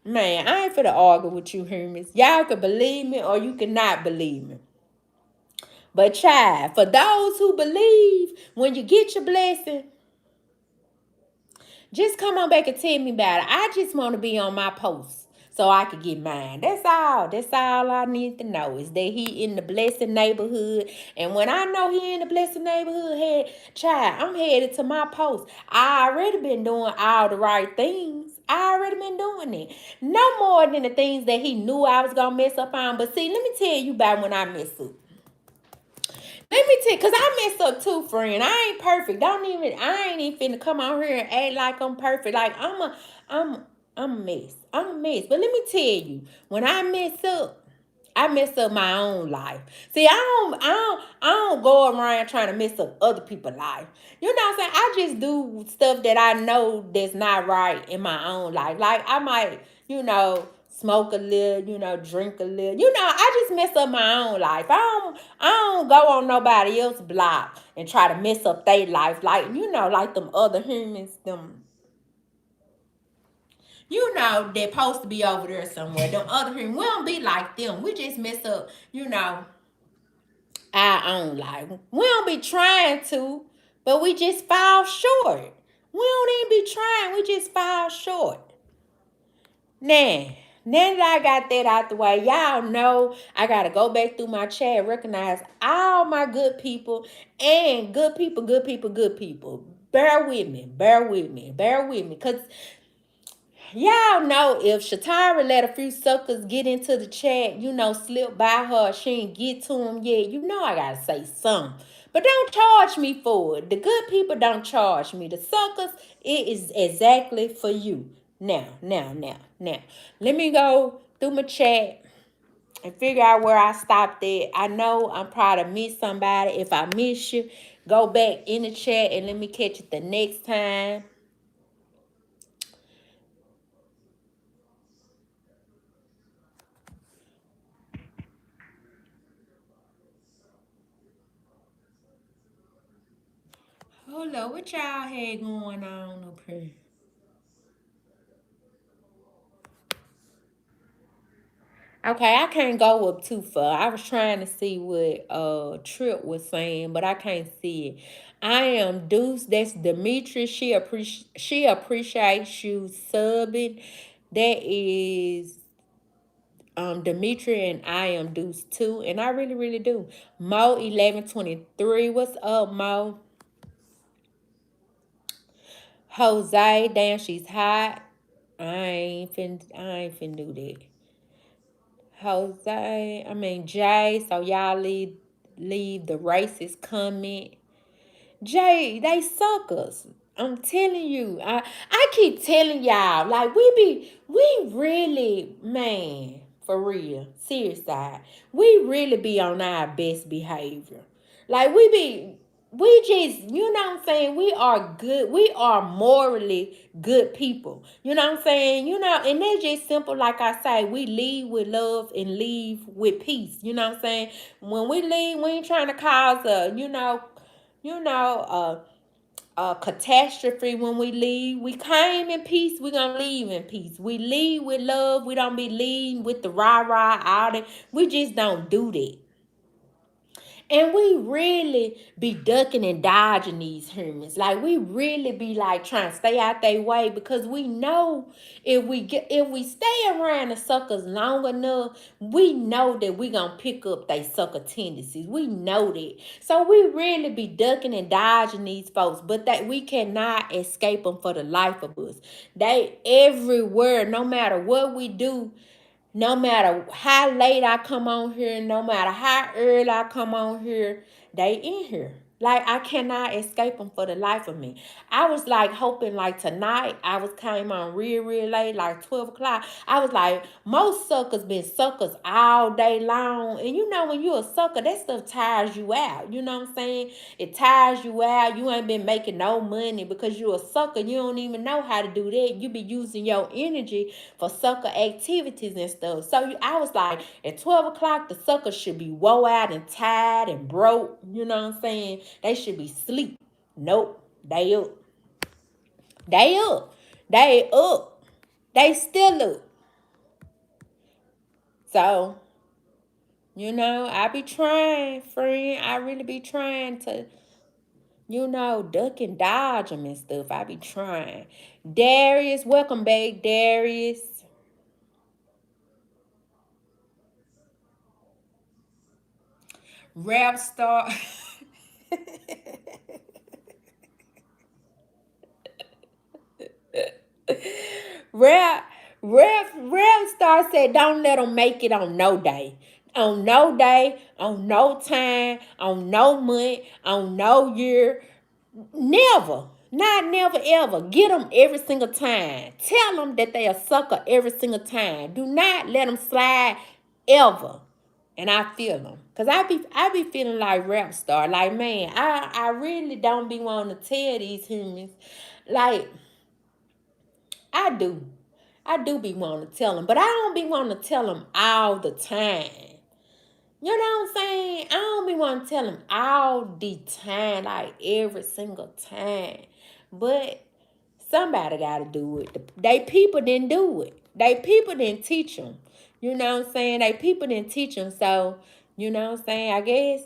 Man, I ain't finna argue with you, humans. Y'all can believe me or you cannot believe me. But child, for those who believe, when you get your blessing, just come on back and tell me about it. I just want to be on my post so I could get mine. That's all. That's all I need to know is that he in the blessed neighborhood. And when I know he in the blessed neighborhood, child, I'm headed to my post. I already been doing all the right things. I already been doing it. No more than the things that he knew I was going to mess up on. But see, let me tell you about when I mess up. Let me tell you, cause I messed up too, friend. I ain't perfect. I ain't even finna come out here and act like I'm perfect. Like I'm, I'm a mess. I'm a mess. But let me tell you, when I mess up my own life. See, I don't go around trying to mess up other people's life. You know what I'm saying? I just do stuff that I know that's not right in my own life. Like I might, smoke a little, drink a little. I just mess up my own life. I don't go on nobody else's block and try to mess up their life. Like, like them other humans, they're supposed to be over there somewhere. Them other humans, we don't be like them. We just mess up, our own life. We don't be trying to, but we just fall short. We don't even be trying, we just fall short. Now that I got that out the way, y'all know I gotta go back through my chat, recognize all my good people and good people, good people, good people. Bear with me, bear with me, bear with me. Cause y'all know if Shatara let a few suckers get into the chat, slip by her, she ain't get to them yet, I gotta say something. But don't charge me for it. The good people don't charge me. The suckers, it is exactly for you. Now. Let me go through my chat and figure out where I stopped at. I know I'm probably miss somebody. If I miss you, go back in the chat and let me catch it the next time. Hold up, what y'all had going on up here? Okay, I can't go up too far. I was trying to see what Trip was saying, but I can't see it. I am Deuce. That's Demetri. She appreciates you subbing. That is Demetri, and I am Deuce too. And I really, really do. Mo 1123. What's up, Mo? Jose, damn, she's hot. I ain't fin do that. Jay, so y'all leave the racist comment. Jay, they suckers. I'm telling you. I keep telling y'all, like we really, man, for real, serious side, we really be on our best behavior. Like we just, what I'm saying, we are good, we are morally good people. You know what I'm saying? And that's just simple, like I say, we lead with love and leave with peace. You know what I'm saying? When we leave, we ain't trying to cause a catastrophe when we leave. We came in peace, we gonna leave in peace. We leave with love, we don't be leading with the rah-rah, all that. We just don't do that. And we really be ducking and dodging these humans. Like we really be like trying to stay out their way because we know if we stay around the suckers long enough, we know that we gonna pick up they sucker tendencies. We know that. So we really be ducking and dodging these folks, but that we cannot escape them for the life of us. They everywhere, no matter what we do. No matter how late I come on here, no matter how early I come on here, they in here. Like I cannot escape them for the life of me. I was like hoping like tonight I was came on real late, like 12 o'clock. I was like, most suckers been suckers all day long. And when you a sucker, that stuff tires you out. You know what I'm saying? It tires you out. You ain't been making no money because you a sucker. You don't even know how to do that. You be using your energy for sucker activities and stuff. So I was like, at 12 o'clock, the suckers should be woe out and tired and broke. You know what I'm saying? They should be sleep. Nope. They up. They up. They up. They still up. So, I be trying, friend. I really be trying to, duck and dodge them and stuff. I be trying. Darius, welcome back, Darius. Rap star. Rap, rap star said, don't let them make it on no day. On no day, on no time, on no month, on no year. Never. Not never ever. Get them every single time. Tell them that they a sucker every single time. Do not let them slide ever. And I feel them. Cause I be feeling like rap star. Like, man, I really don't be wanting to tell these humans. Like, I do. I do be wanting to tell them. But I don't be wanting to tell them all the time. You know what I'm saying? I don't be wanting to tell them all the time, like every single time. But somebody got to do it. They people didn't do it. They people didn't teach them. You know what I'm saying? They people didn't teach them. So, you know what I'm saying? I guess,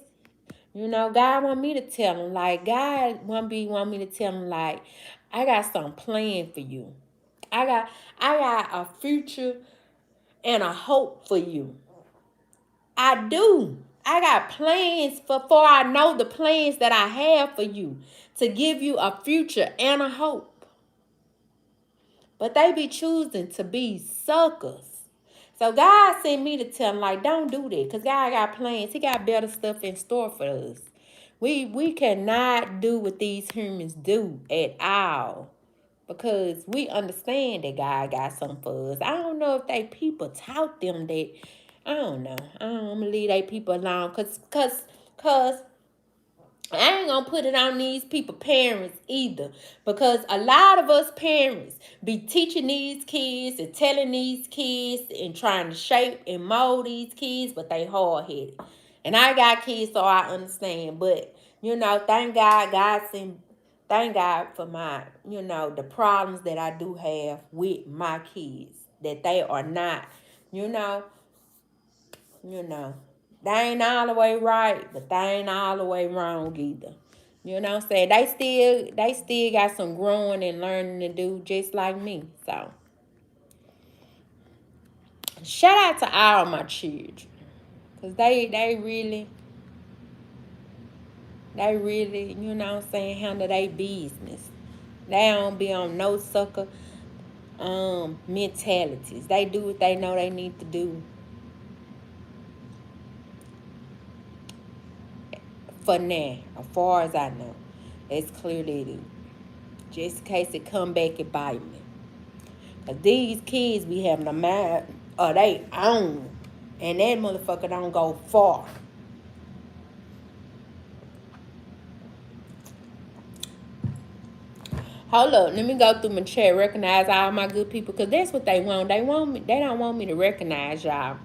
God want me to tell them. Like, God want me to tell them, like, I got something planned for you. I got a future and a hope for you. I do. I got plans for I know the plans that I have for you to give you a future and a hope. But they be choosing to be suckers. So God sent me to tell them, like, don't do that. Because God got plans. He got better stuff in store for us. We cannot do what these humans do at all. Because we understand that God got something for us. I don't know if they people taught them that. I don't know. I'm going to leave they people alone. Cause I ain't gonna put it on these people, parents, either. Because a lot of us parents be teaching these kids and telling these kids and trying to shape and mold these kids, but they hard-headed. And I got kids, so I understand. But, thank God, thank God for my, the problems that I do have with my kids. That they are not, you know, you know, they ain't all the way right, but they ain't all the way wrong either. You know what I'm saying? They still got some growing and learning to do just like me. So shout out to all my children. Cause they really, handle their business. They don't be on no sucker mentalities. They do what they know they need to do for now, as far as I know. It's clearly do. Just in case it come back and bite me. Cause these kids be having a mind of they own. And that motherfucker don't go far. Hold up, let me go through my chat, recognize all my good people, because that's what they want. They don't want me to recognize y'all.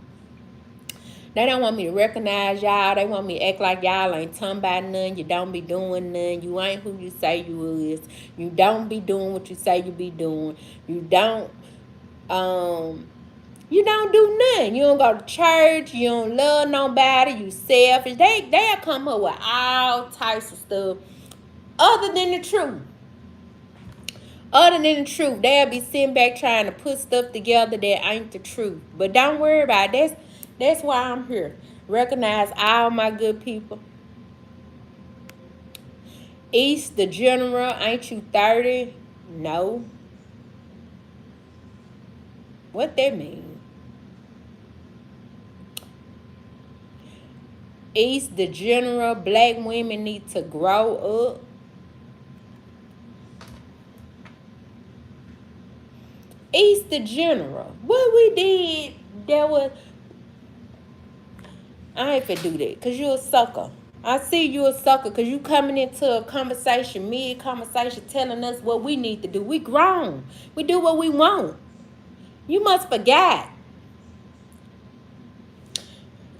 They don't want me to recognize y'all. They want me to act like y'all ain't talking about none. You don't be doing none. You ain't who you say you is. You don't be doing what you say you be doing. Um you don't do nothing. You don't go to church. You don't love nobody. You selfish. They'll come up with all types of stuff other than the truth. Other than the truth, they'll be sitting back trying to put stuff together that ain't the truth. But don't worry about it. That's why I'm here. Recognize all my good people. East the General, ain't you 30? No. What that mean? East the General, black women need to grow up. East the General. What we did, there was... I ain't finna do that, because you a sucker. I see you a sucker, because you coming into a conversation, mid-conversation, telling us what we need to do. We grown. We do what we want. You must forget.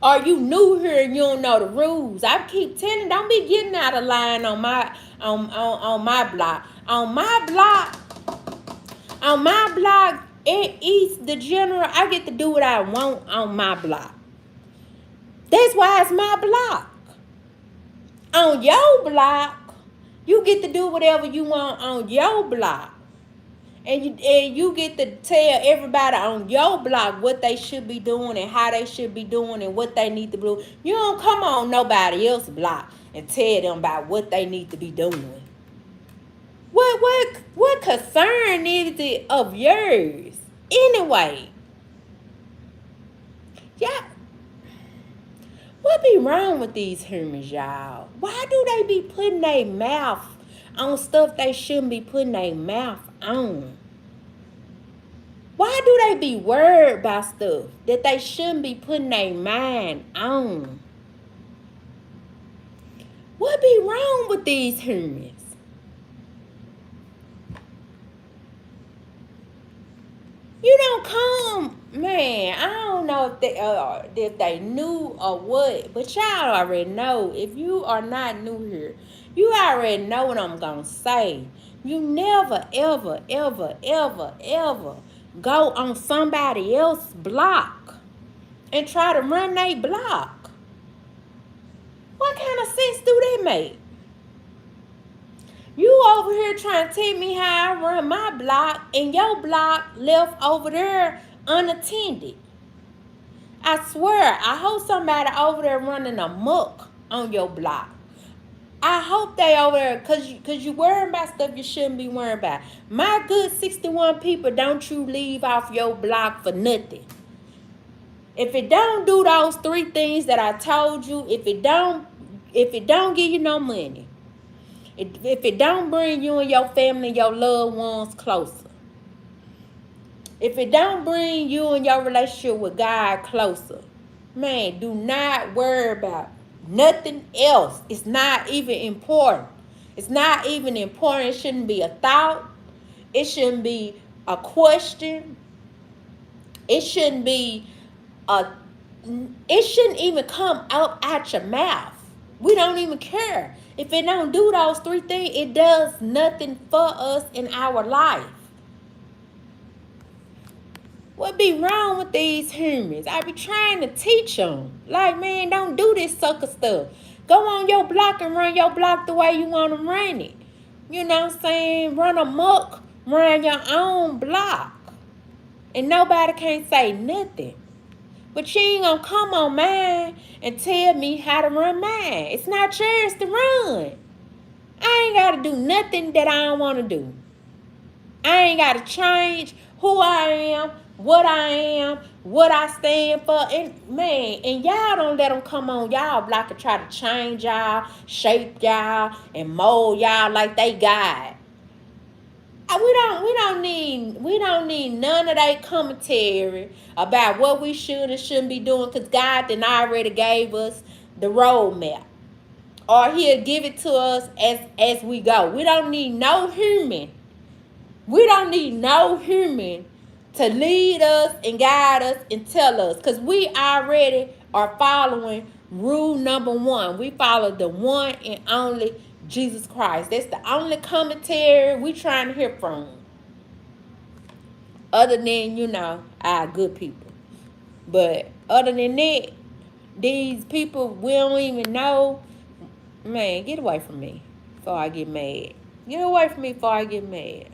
Or you new here and you don't know the rules. I keep telling, don't be getting out of line on my block. On my block, In East the General, I get to do what I want on my block. That's why it's my block. On your block, you get to do whatever you want on your block. And you get to tell everybody on your block what they should be doing and how they should be doing and what they need to do. You don't come on nobody else's block and tell them about what they need to be doing. What concern is it of yours? Anyway, yeah. What be wrong with these humans, y'all? Why do they be putting their mouth on stuff they shouldn't be putting their mouth on? Why do they be worried about stuff that they shouldn't be putting their mind on? What be wrong with these humans? You don't come, man. I don't know if they knew or what, but y'all already know. If you are not new here, you already know what I'm gonna say. You never, ever, ever, ever, ever go on somebody else's block and try to run their block. What kind of sense do that make? You over here trying to tell me how I run my block and your block left over there unattended. I swear, I hope somebody over there running a muck on your block. I hope they over there, cause you worrying about stuff you shouldn't be worrying about. My good 61 people, don't you leave off your block for nothing. If it don't do those 3 things that I told you, if it don't give you no money, if it don't bring you and your family and your loved ones closer, if it don't bring you and your relationship with God closer, man, do not worry about nothing else. It's not even important. It's not even important. It shouldn't be a thought. It shouldn't be a question. It shouldn't be a. It shouldn't even come out your mouth. We don't even care. If it don't do those 3 things, it does nothing for us in our life. What be wrong with these humans? I be trying to teach them. Like, man, don't do this sucker stuff. Go on your block and run your block the way you want to run it. You know what I'm saying? Run amok, run your own block. And nobody can't say nothing. But you ain't gonna come on mine and tell me how to run mine. It's not yours to run. I ain't gotta do nothing that I don't wanna do. I ain't gotta change who I am, what I stand for. And man, and y'all don't let them come on y'all block and try to change y'all, shape y'all, and mold y'all like they God. We don't need none of that commentary about what we should and shouldn't be doing, because God then already gave us the roadmap. Or he'll give it to us as we go. We don't need no human. We don't need no human to lead us and guide us and tell us, because we already are following rule number 1. We follow the one and only Jesus Christ. That's the only commentary we trying to hear from. Other than, our good people. But other than that, these people we don't even know. Man, get away from me before I get mad. Get away from me before I get mad.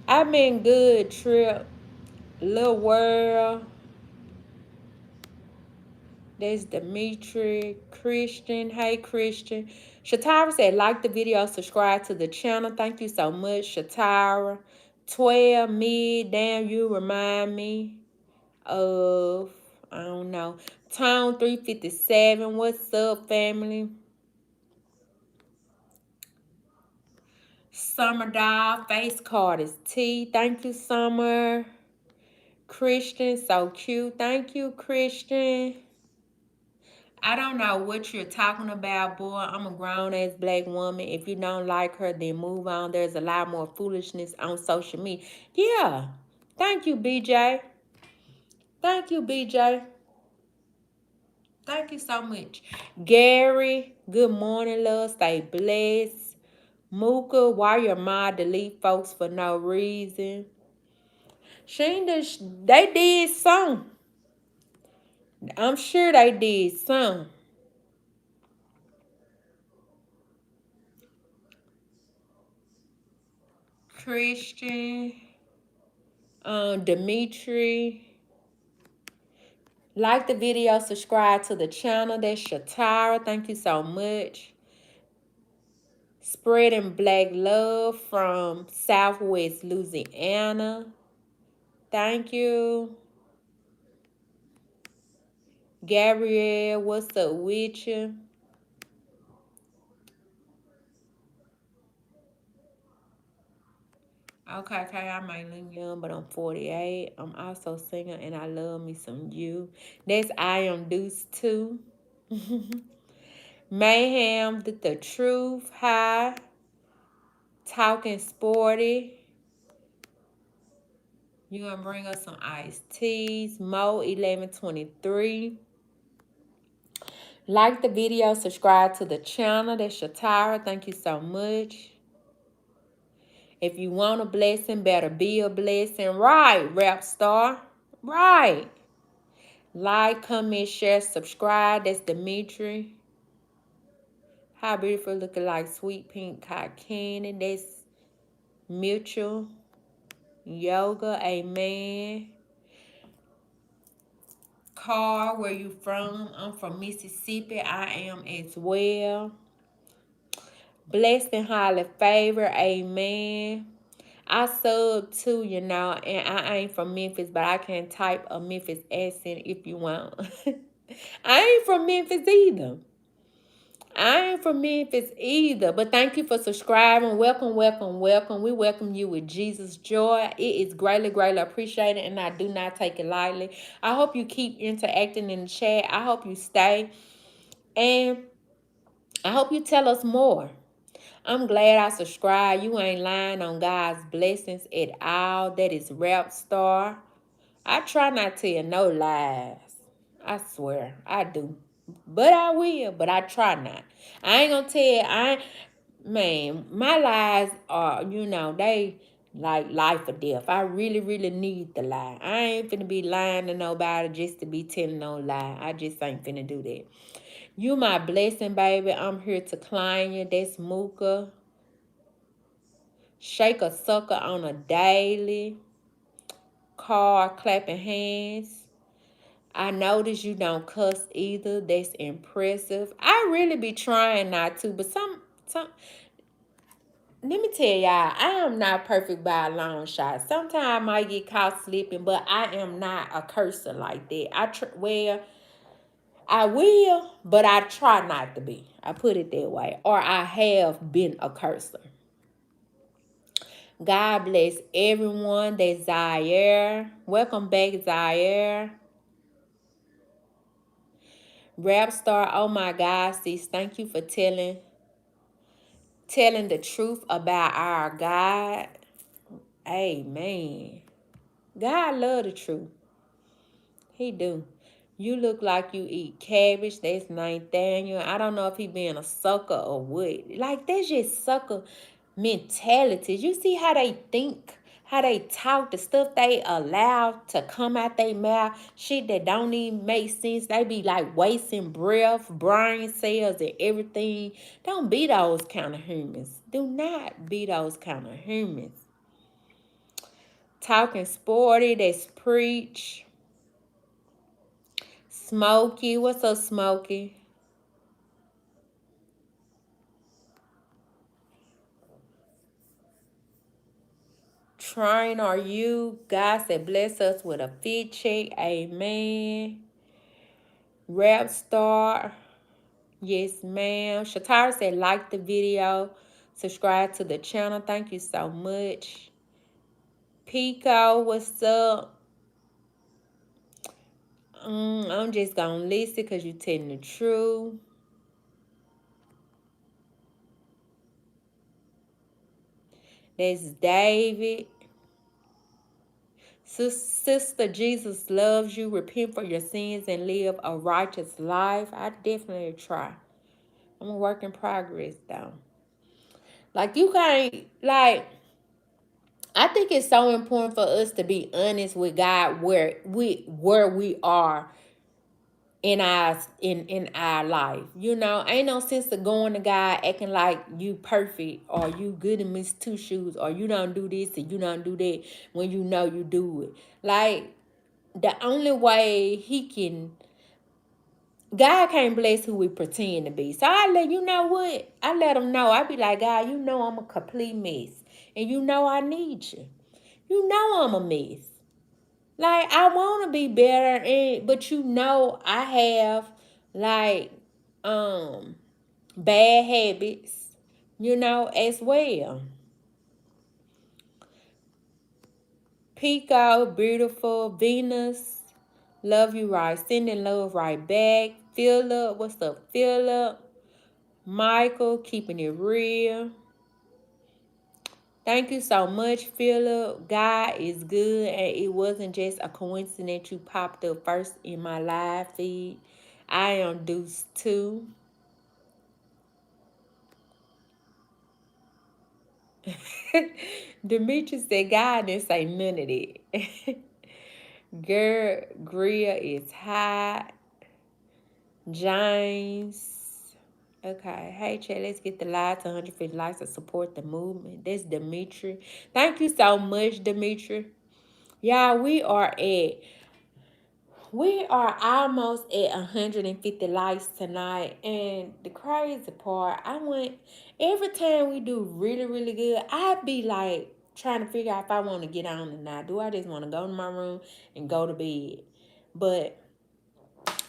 I've been good, Trip. Little World. There's Dimitri, Christian. Hey, Christian. Shatara said, like the video, subscribe to the channel. Thank you so much, Shatara. 12 mid, damn, you remind me of, I don't know. Tone 357, what's up, family? Summer Doll, face card is T. Thank you, Summer. Christian, so cute. Thank you, Christian. I don't know what you're talking about, boy. I'm a grown-ass black woman. If you don't like her, then move on. There's a lot more foolishness on social media. Yeah. Thank you, BJ. Thank you, BJ. Thank you so much. Gary, good morning, love. Stay blessed. Mooka, why your mom delete folks for no reason? They did some. I'm sure they did some. Christian, Dimitri. Like the video, subscribe to the channel. That's Shatara. Thank you so much. Spreading Black Love from Southwest Louisiana. Thank you. Gabrielle, what's up with you? Okay, I might look young, but I'm 48. I'm also single and I love me some you. That's I Am Deuce too. Mayhem, the truth, hi. Talking sporty. You gonna bring us some iced teas. Mo 1123. Like the video, subscribe to the channel. That's Shatara. Thank you so much. If you want a blessing, better be a blessing. Right, rap star. Right. Like, comment, share, subscribe. That's Dimitri. How beautiful, looking like sweet pink cotton candy. That's Mutual. Yoga, amen. Car, where you from? I'm from Mississippi. I am as well. Blessed and highly favored, amen. I sub too, and I ain't from Memphis, but I can type a Memphis accent if you want. I ain't from Memphis either. But thank you for subscribing. Welcome, welcome, welcome. We welcome you with Jesus' joy. It is greatly, greatly appreciated, and I do not take it lightly. I hope you keep interacting in the chat. I hope you stay, and I hope you tell us more. I'm glad I subscribed. You ain't lying on God's blessings at all. That is Rap Star. I try not to tell no lies. I swear, I do. But I will, but I try not. I ain't gonna tell, man, my lies are, they like life or death. I really, really need the lie. I ain't finna be lying to nobody just to be telling no lie. I just ain't finna do that. You my blessing, baby. I'm here to climb you. That's Mooka. Shake a sucker on a daily. Car clapping hands. I notice you don't cuss either. That's impressive. I really be trying not to, but some let me tell y'all, I am not perfect by a long shot. Sometimes I might get caught slipping, but I am not a cursor like that. I will, but I try not to be. I put it that way. Or I have been a cursor. God bless everyone. That's Zaire. Welcome back, Zaire. Rap star, oh my God, sis, thank you for telling the truth about our God. Amen. God love the truth. He do. You look like you eat cabbage. That's Nathaniel. I don't know if he being a sucker or what. Like, that's just sucker mentality. You see how they think, how they talk, the stuff they allow to come out their mouth, shit that don't even make sense. They be like wasting breath, brain cells, and everything. Don't be those kind of humans. Do not be those kind of humans. Talking sporty, that's preach. Smokey, what's up, Smokey? Trying are you? God said, bless us with a fit check. Amen. Rap star. Yes, ma'am. Shatara said, like the video. Subscribe to the channel. Thank you so much. Pico, what's up? I'm just going to listen because you're telling the truth. That's David. Sister, Jesus loves you. Repent for your sins and live a righteous life. I definitely try. I'm a work in progress, though. Like you can't like I think it's so important for us to be honest with God where we are in our life. You know, ain't no sense of going to God acting like you perfect or you good in Miss Two Shoes or you don't do this and you don't do that when you know you do it. Like the only way he can God can't bless who we pretend to be. So I let you know what? I let him know. I be like, God, you know I'm a complete mess. And you know I need you. You know I'm a mess. Like I want to be better, but you know I have like um bad habits, you know, as well. Pico, beautiful, Venus, love you right, sending love right back. Philip, what's up, Philip? Michael, keeping it real. Thank you so much, Philip. God is good, and it wasn't just a coincidence you popped up first in my live feed. I am Deuce too. Demetrius said, God didn't say none of that. Girl, Greer is hot. James. Okay. Hey, Chad, let's get the live to 150 likes to support the movement. That's Dimitri. Thank you so much, Dimitri. Yeah, we are almost at 150 likes tonight. And the crazy part, every time we do really, really good, I'd be like trying to figure out if I want to get on or not. Do I just want to go to my room and go to bed? But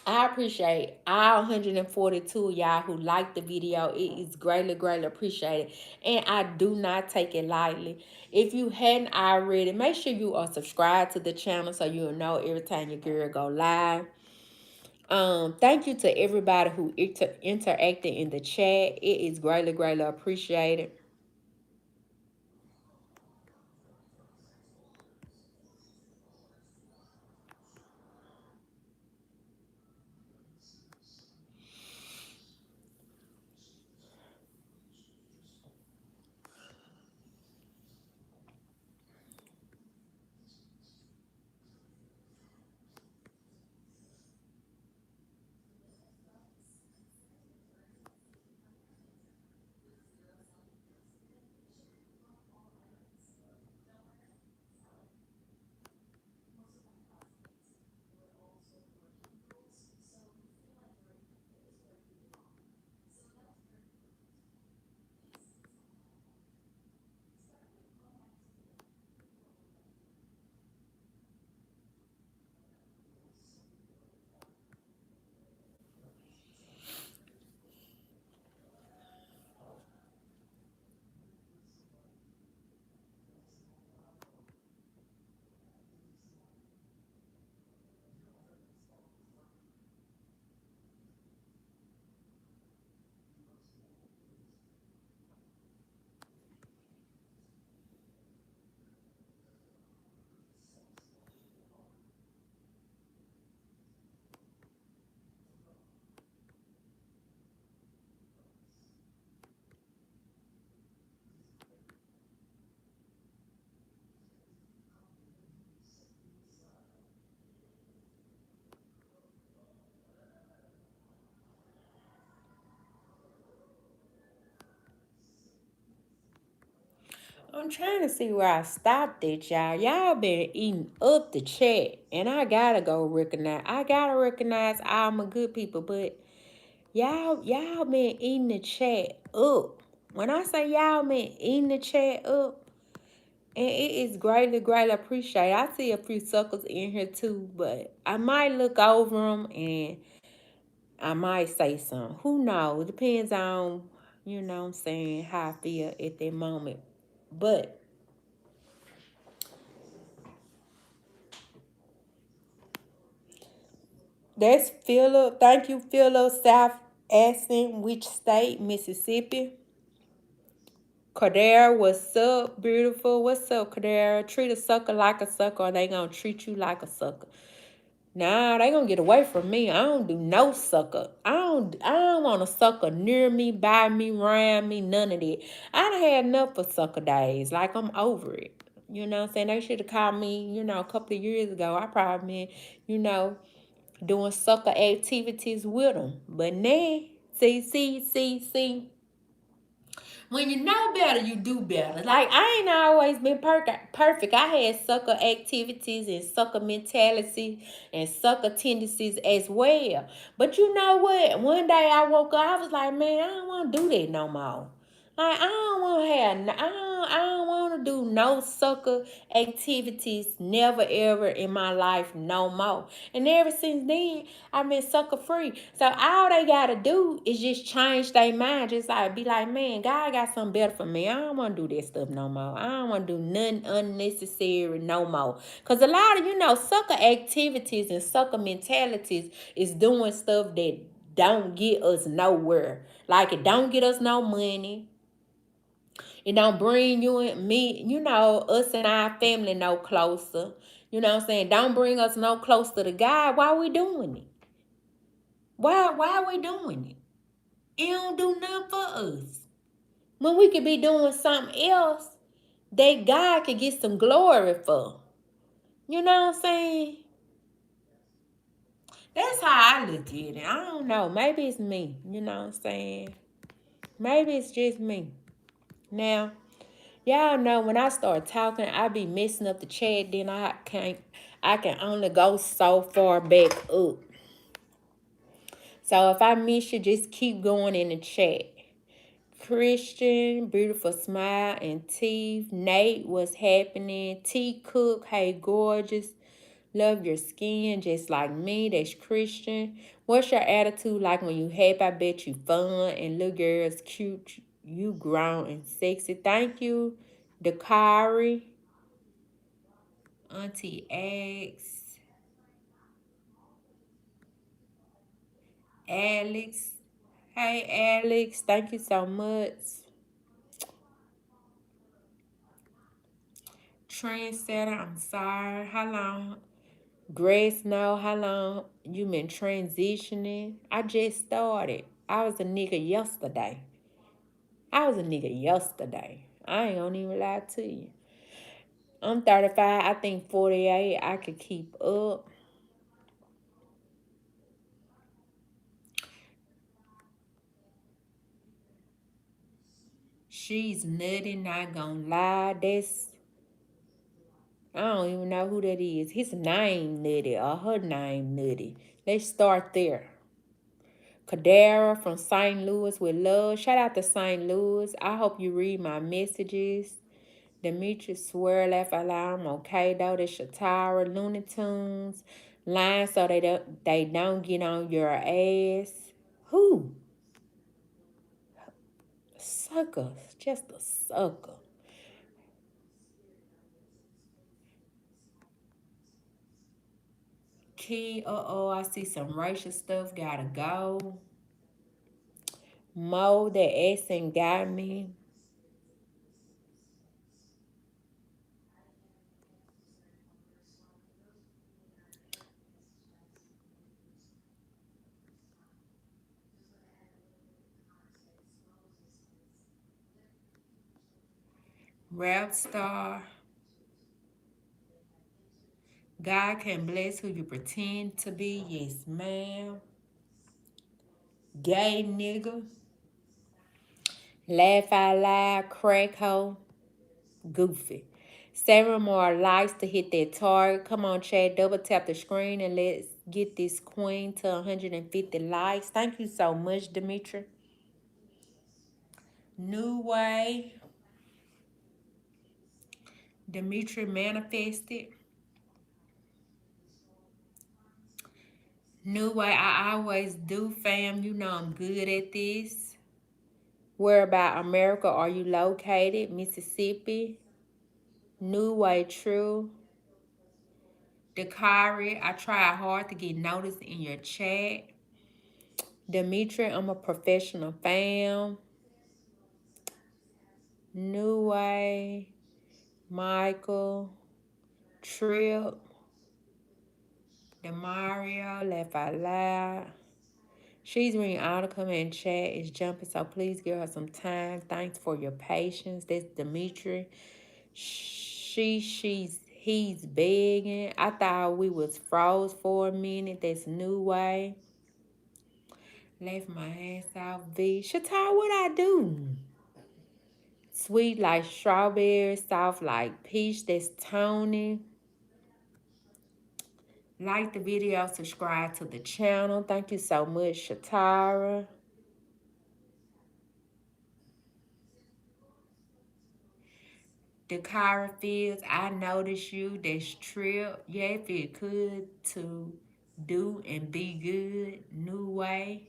I appreciate all 142 of y'all who liked the video. It is greatly, greatly appreciated. And I do not take it lightly. If you hadn't already, make sure you are subscribed to the channel so you'll know every time your girl go live. Thank you to everybody who interacted in the chat. It is greatly, greatly appreciated. I'm trying to see where I stopped at, y'all. Y'all been eating up the chat, and I gotta go recognize. I gotta recognize all my good people, but y'all been eating the chat up. When I say y'all been eating the chat up, and it is greatly, greatly appreciated. I see a few suckers in here too, but I might look over them and I might say something. Who knows? Depends on, what I'm saying, how I feel at that moment. But that's Philip. Thank you, Philip. South Aston, which state? Mississippi. Kadera, what's up, beautiful? What's up, Kadera? Treat a sucker like a sucker, or they gonna treat you like a sucker. Nah, they gonna get away from me. I don't do no sucker. I don't want a sucker near me, by me, around me, none of that. I done had enough of sucker days. Like I'm over it. You know what I'm saying? They should have called me, a couple of years ago. I probably been, you know, doing sucker activities with them. But now, see. When you know better, you do better. Like, I ain't always been perfect. I had sucker activities and sucker mentality and sucker tendencies as well. But you know what? One day I woke up, I was like, man, I don't want to do that no more. Like, I don't want to I don't want to do no sucker activities never ever in my life no more. And ever since then, I've been sucker free. So all they gotta do is just change their mind. Just like be like, man, God got something better for me. I don't want to do that stuff no more. I don't want to do nothing unnecessary no more. Cause a lot of sucker activities and sucker mentalities is doing stuff that don't get us nowhere. Like it don't get us no money. It don't bring you and me, us and our family no closer. You know what I'm saying? Don't bring us no closer to God. Why we doing it? Why are we doing it? It don't do nothing for us. When we could be doing something else that God could get some glory for. You know what I'm saying? That's how I look at it. I don't know. Maybe it's me. You know what I'm saying? Maybe it's just me. Now, y'all know when I start talking, I be messing up the chat. Then I can only go so far back up. So if I miss you, just keep going in the chat. Christian, beautiful smile and teeth. Nate, what's happening? T Cook, hey gorgeous. Love your skin just like me. That's Christian. What's your attitude like when you happy? I bet you fun and little girls cute. You grown and sexy. Thank you, Dakari, Auntie X, Alex. Hey Alex, thank you so much. Trendsetter, I'm sorry. How long? Grace, know how long you been transitioning? I just started. I was a nigga yesterday. I ain't gonna even lie to you. I'm 35. I think 48. I could keep up. She's nutty, not gonna lie. I don't even know who that is. His name Nutty or her name Nutty. Let's start there. Kadara from St. Louis with love. Shout out to St. Louis. I hope you read my messages. Demetrius swear laugh alarm. Okay though. The Shatara Looney Tunes. Lying so they don't get on your ass. Who? Sucker. Just a sucker. Key, I see some racial stuff. Gotta go. Mo, that accent got me. Rap star. God can bless who you pretend to be. Yes, ma'am. Gay nigga. Laugh out loud. Crack hoe. Goofy. 7 more likes to hit that target. Come on, chat. Double tap the screen and let's get this queen to 150 likes. Thank you so much, Demetri. New way. Demetri manifested. New way. I always do, fam. You know I'm good at this. Where about America are you located? Mississippi. New way. True. Dakari, I try hard to get noticed in your chat. Demetri, I'm a professional fam. New way. Michael. Trip. Demario, laugh out loud. She's reading all the comment chat is jumping, so please give her some time. Thanks for your patience. That's Dimitri. He's begging. I thought we was froze for a minute. That's New Way. Left my hands out. V. Shatar, what I do? Sweet like strawberry, soft like peach. That's Tony. Like the video, subscribe to the channel. Thank you so much, Shatara. Dakara Fields, I noticed you. That's Trip. Yeah, if it could to do and be good. New Way.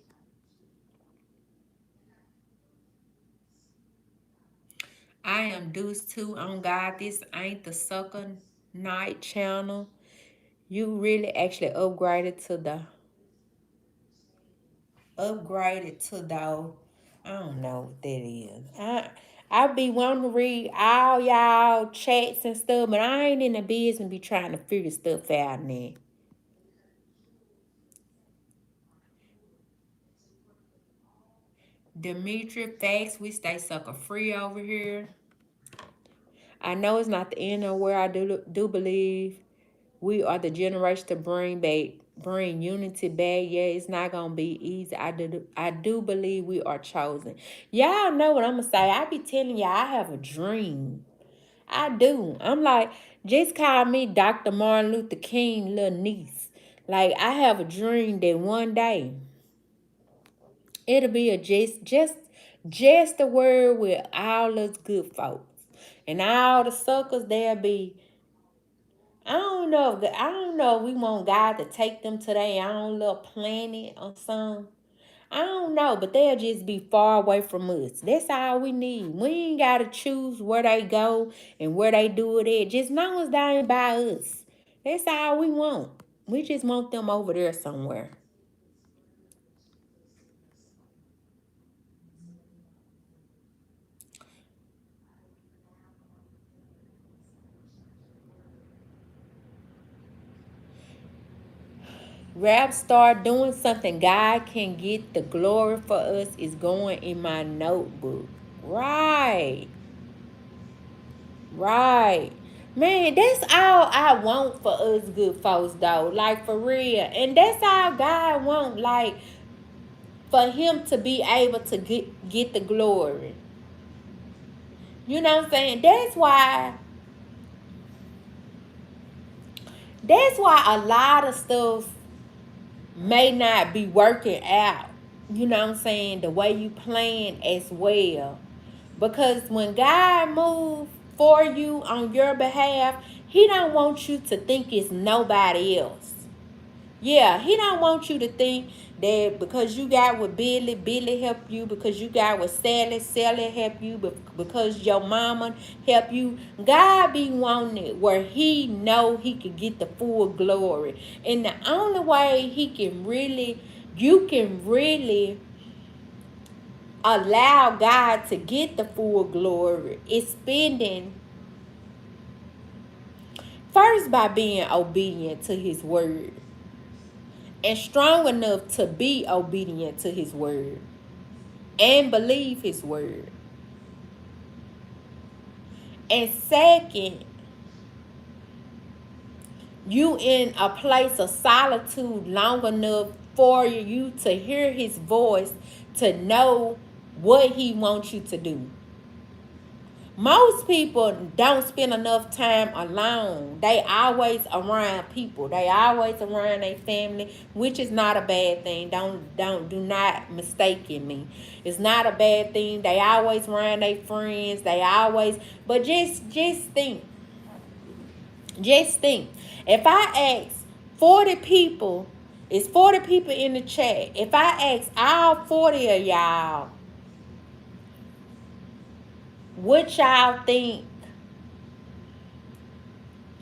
I am Deuce too. On God, this ain't the sucker night channel. You really actually upgraded to the I don't know what that is. I be wanting to read all y'all chats and stuff, but I ain't in the business be trying to figure stuff out now. Demetri, facts, we stay sucker free over here. I know it's not the end of where I do believe we are the generation to bring unity back. Yeah, it's not gonna be easy. I do believe we are chosen. Y'all know what I'm gonna say. I be telling y'all I have a dream. I do. I'm like, just call me Dr. Martin Luther King little niece. Like I have a dream that one day it'll be a just a word with all us good folks. And all the suckers they'll be I don't know if we want God to take them to their own little planet or something. I don't know, but they'll just be far away from us. That's all we need. We ain't gotta choose where they go and where they do it at. Just long as they ain't by us. That's all we want. We just want them over there somewhere. Rap start doing something God can get the glory for us is going in my notebook. Right. Right. Man, that's all I want for us good folks though. Like for real. And that's all God want. Like for him to be able to get the glory. You know what I'm saying? That's why a lot of stuff may not be working out. You know what I'm saying? The way you plan as well. Because when God moves for you on your behalf, he don't want you to think it's nobody else. Yeah, he don't want you to think that because you got with Billy help you, because you got with Sally help you, because your mama help you. God be wanting it where he know he can get the full glory. And the only way you can really allow God to get the full glory is spending first by being obedient to his word and strong enough to be obedient to his word and believe his word. And second, you in a place of solitude long enough for you to hear his voice, to know what he wants you to do. Most people don't spend enough time alone. They always around people. They always around their family, which is not a bad thing. Do not mistake me. It's not a bad thing. They always around their friends. But just think. Just think. If I ask 40 people, it's 40 people in the chat. If I ask all 40 of y'all, what y'all think?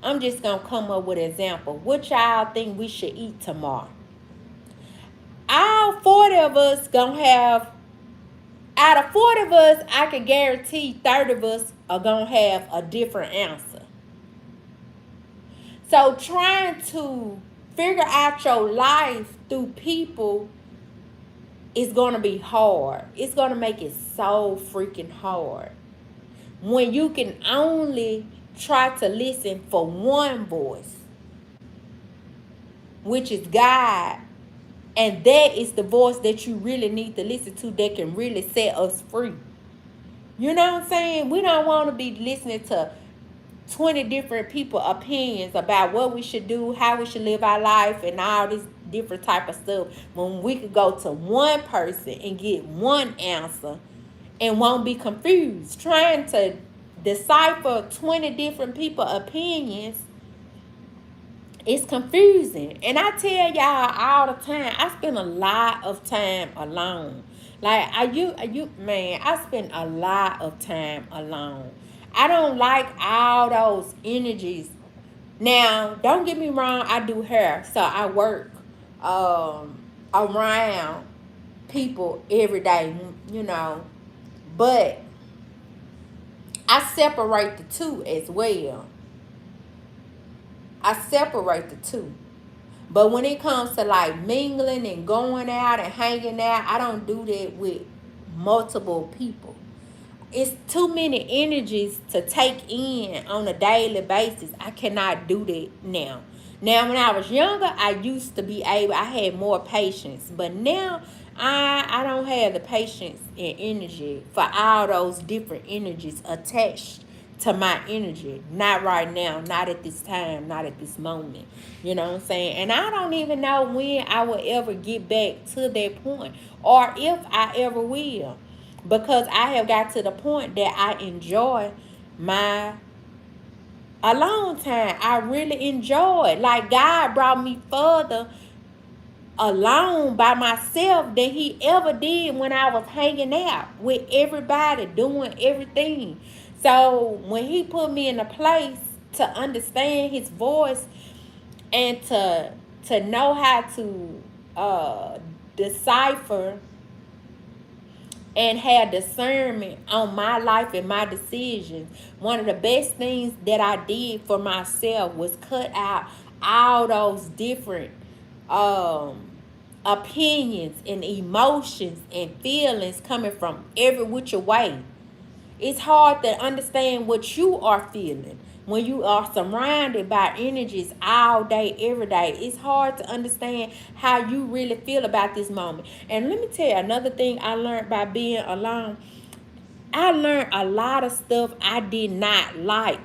I'm just going to come up with an example. What y'all think we should eat tomorrow? All 40 of us going to have, out of 40 of us, I can guarantee 30 of us are going to have a different answer. So trying to Figure out your life through people is going to be hard. It's going to make it so freaking hard. When you can only try to listen for one voice, which is God, and that is the voice that you really need to listen to that can really set us free. You know what I'm saying? We don't want to be listening to 20 different people opinions about what we should do, how we should live our life, and all this different type of stuff, when we could go to one person and get one answer and won't be confused. Trying to decipher 20 different people opinions, it's confusing. And I tell y'all all the time, I spend a lot of time alone. Like man, I spend a lot of time alone. I don't like all those energies. Now, don't get me wrong, I do hair, so I work around people every day, you know. But I separate the two as well. I separate the two. But when it comes to like mingling and going out and hanging out, I don't do that with multiple people. It's too many energies to take in on a daily basis. I cannot do that now. Now, when I was younger, I used to be able, I had more patience. But now, I don't have the patience and energy for all those different energies attached to my energy. Not right now, not at this time, not at this moment. You know what I'm saying? And I don't even know when I will ever get back to that point, or if I ever will, because I have got to the point that I enjoy my alone time. I really enjoy it. Like, God brought me further alone by myself than he ever did when I was hanging out with everybody, doing everything. So when he put me in a place to understand his voice and to know how to decipher and have discernment on my life and my decisions, one of the best things that I did for myself was cut out all those different um opinions and emotions and feelings coming from every which way. It's hard to understand what you are feeling when you are surrounded by energies all day, every day. It's hard to understand how you really feel about this moment. And let me tell you another thing I learned by being alone. I learned a lot of stuff I did not like.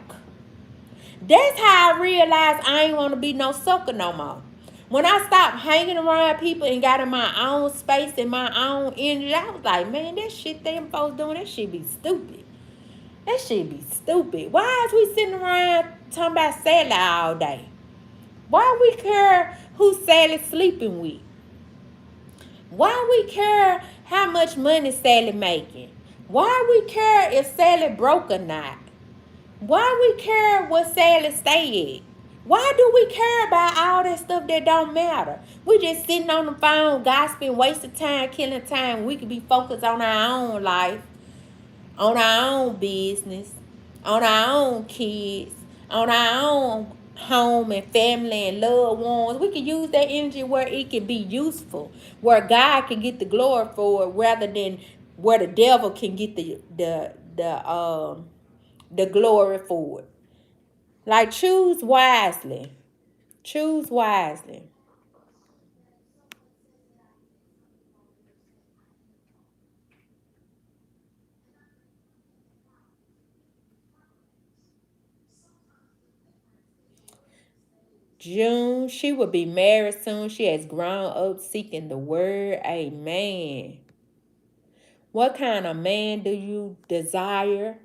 That's how I realized I ain't want to be no sucker no more. When I stopped hanging around people and got in my own space and my own energy, I was like, man, that shit them folks doing, that shit be stupid. That shit be stupid. Why is we sitting around talking about Sally all day? Why we care who Sally sleeping with? Why we care how much money Sally making? Why we care if Sally broke or not? Why we care what Sally stay at? Why do we care about all that stuff that don't matter? We just sitting on the phone, gossiping, wasting time, killing time. We could be focused on our own life, on our own business, on our own kids, on our own home and family and loved ones. We can use that energy where it can be useful, where God can get the glory for it, rather than where the devil can get the glory for it. Like, choose wisely. Choose wisely. June, she will be married soon. She has grown up seeking the word. Amen. What kind of man do you desire?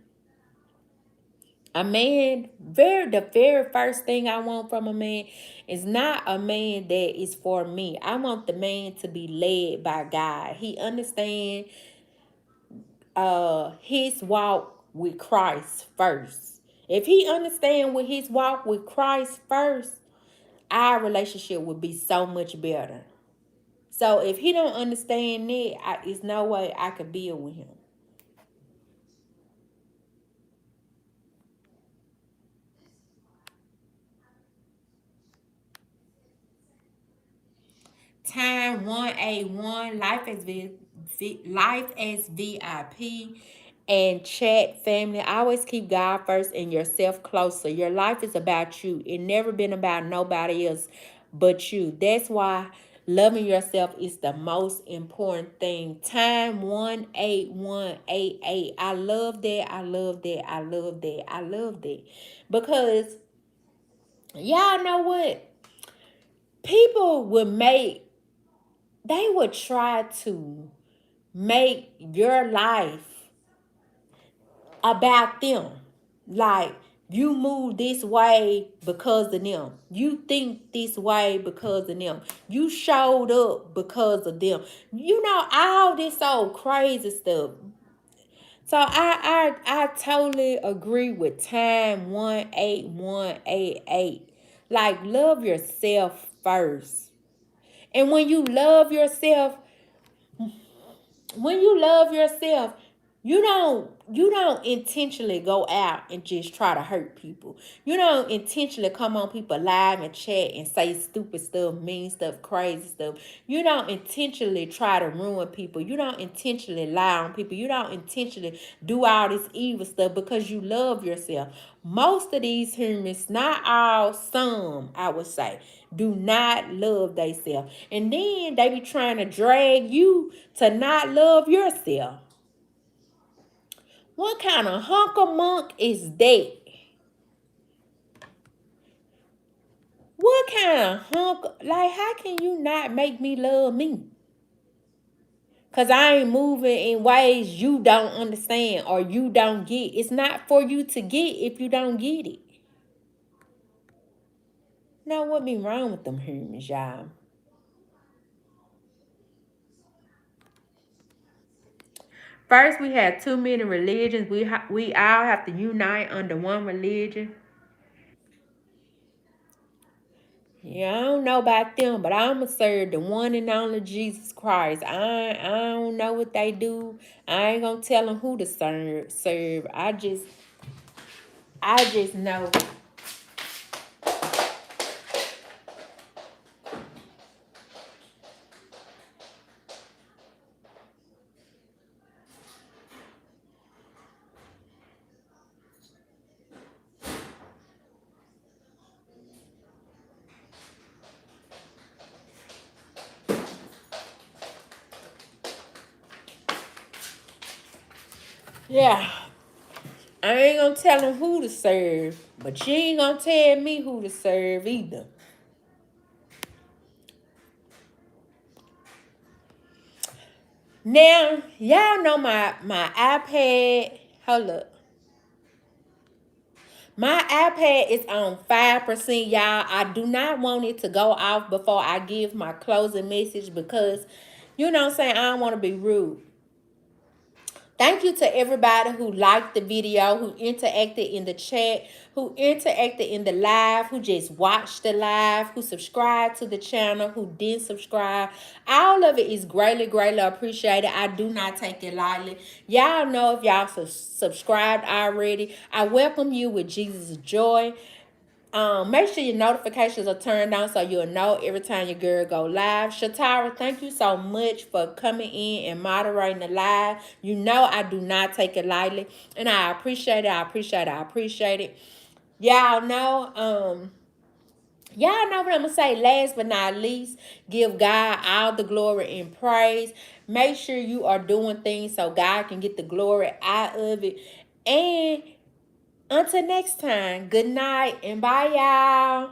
A man, the very first thing I want from a man is not a man that is for me. I want the man to be led by God. He understand his walk with Christ first. If he understand with his walk with Christ first, our relationship would be so much better. So if he don't understand that, it's no way I could build with him. time 181 Life as VIP and chat family. Always keep God first and yourself closer. Your life is about you. It never been about nobody else but you. That's why loving yourself is the most important thing. Time 18188. I love that. I love that. I love that. I love that. Because y'all know what? People they would try to make your life about them. Like, you move this way because of them. You think this way because of them. You showed up because of them. You know, all this old crazy stuff. So I totally agree with time 18188. Like, love yourself first. And when you love yourself, you don't intentionally go out and just try to hurt people. You don't intentionally come on people live and chat and say stupid stuff, mean stuff, crazy stuff. You don't intentionally try to ruin people. You don't intentionally lie on people. You don't intentionally do all this evil stuff because you love yourself. Most of these humans, not all, some, I would say, do not love themselves. And then they be trying to drag you to not love yourself. What kind of hunker monk is that? What kind of hunk? Like, how can you not make me love me? Because I ain't moving in ways you don't understand or you don't get. It's not for you to get if you don't get it. Now, what be wrong with them humans, y'all? First, we had too many religions. We all have to unite under one religion. Yeah, I don't know about them, but I'ma serve the one and only Jesus Christ. I don't know what they do. I ain't gonna tell them who to serve. I just know. Yeah, I ain't gonna tell them who to serve, but you ain't gonna tell me who to serve either. Now, y'all know my iPad. Hold up. My iPad is on 5%, y'all. I do not want it to go off before I give my closing message because, you know what I'm saying, I don't want to be rude. Thank you to everybody who liked the video, who interacted in the chat, who interacted in the live, who just watched the live, who subscribed to the channel, who did subscribe. All of it is greatly, greatly appreciated. I do not take it lightly. Y'all know if y'all subscribed already, I welcome you with Jesus' joy. Make sure your notifications are turned on so you'll know every time your girl go live. Shatara, thank you so much for coming in and moderating the live. You know I do not take it lightly, and I appreciate it. I appreciate it. I appreciate it. Y'all know what I'm gonna say. Last but not least, give God all the glory and praise. Make sure you are doing things so God can get the glory out of it. And until next time, good night and bye, y'all.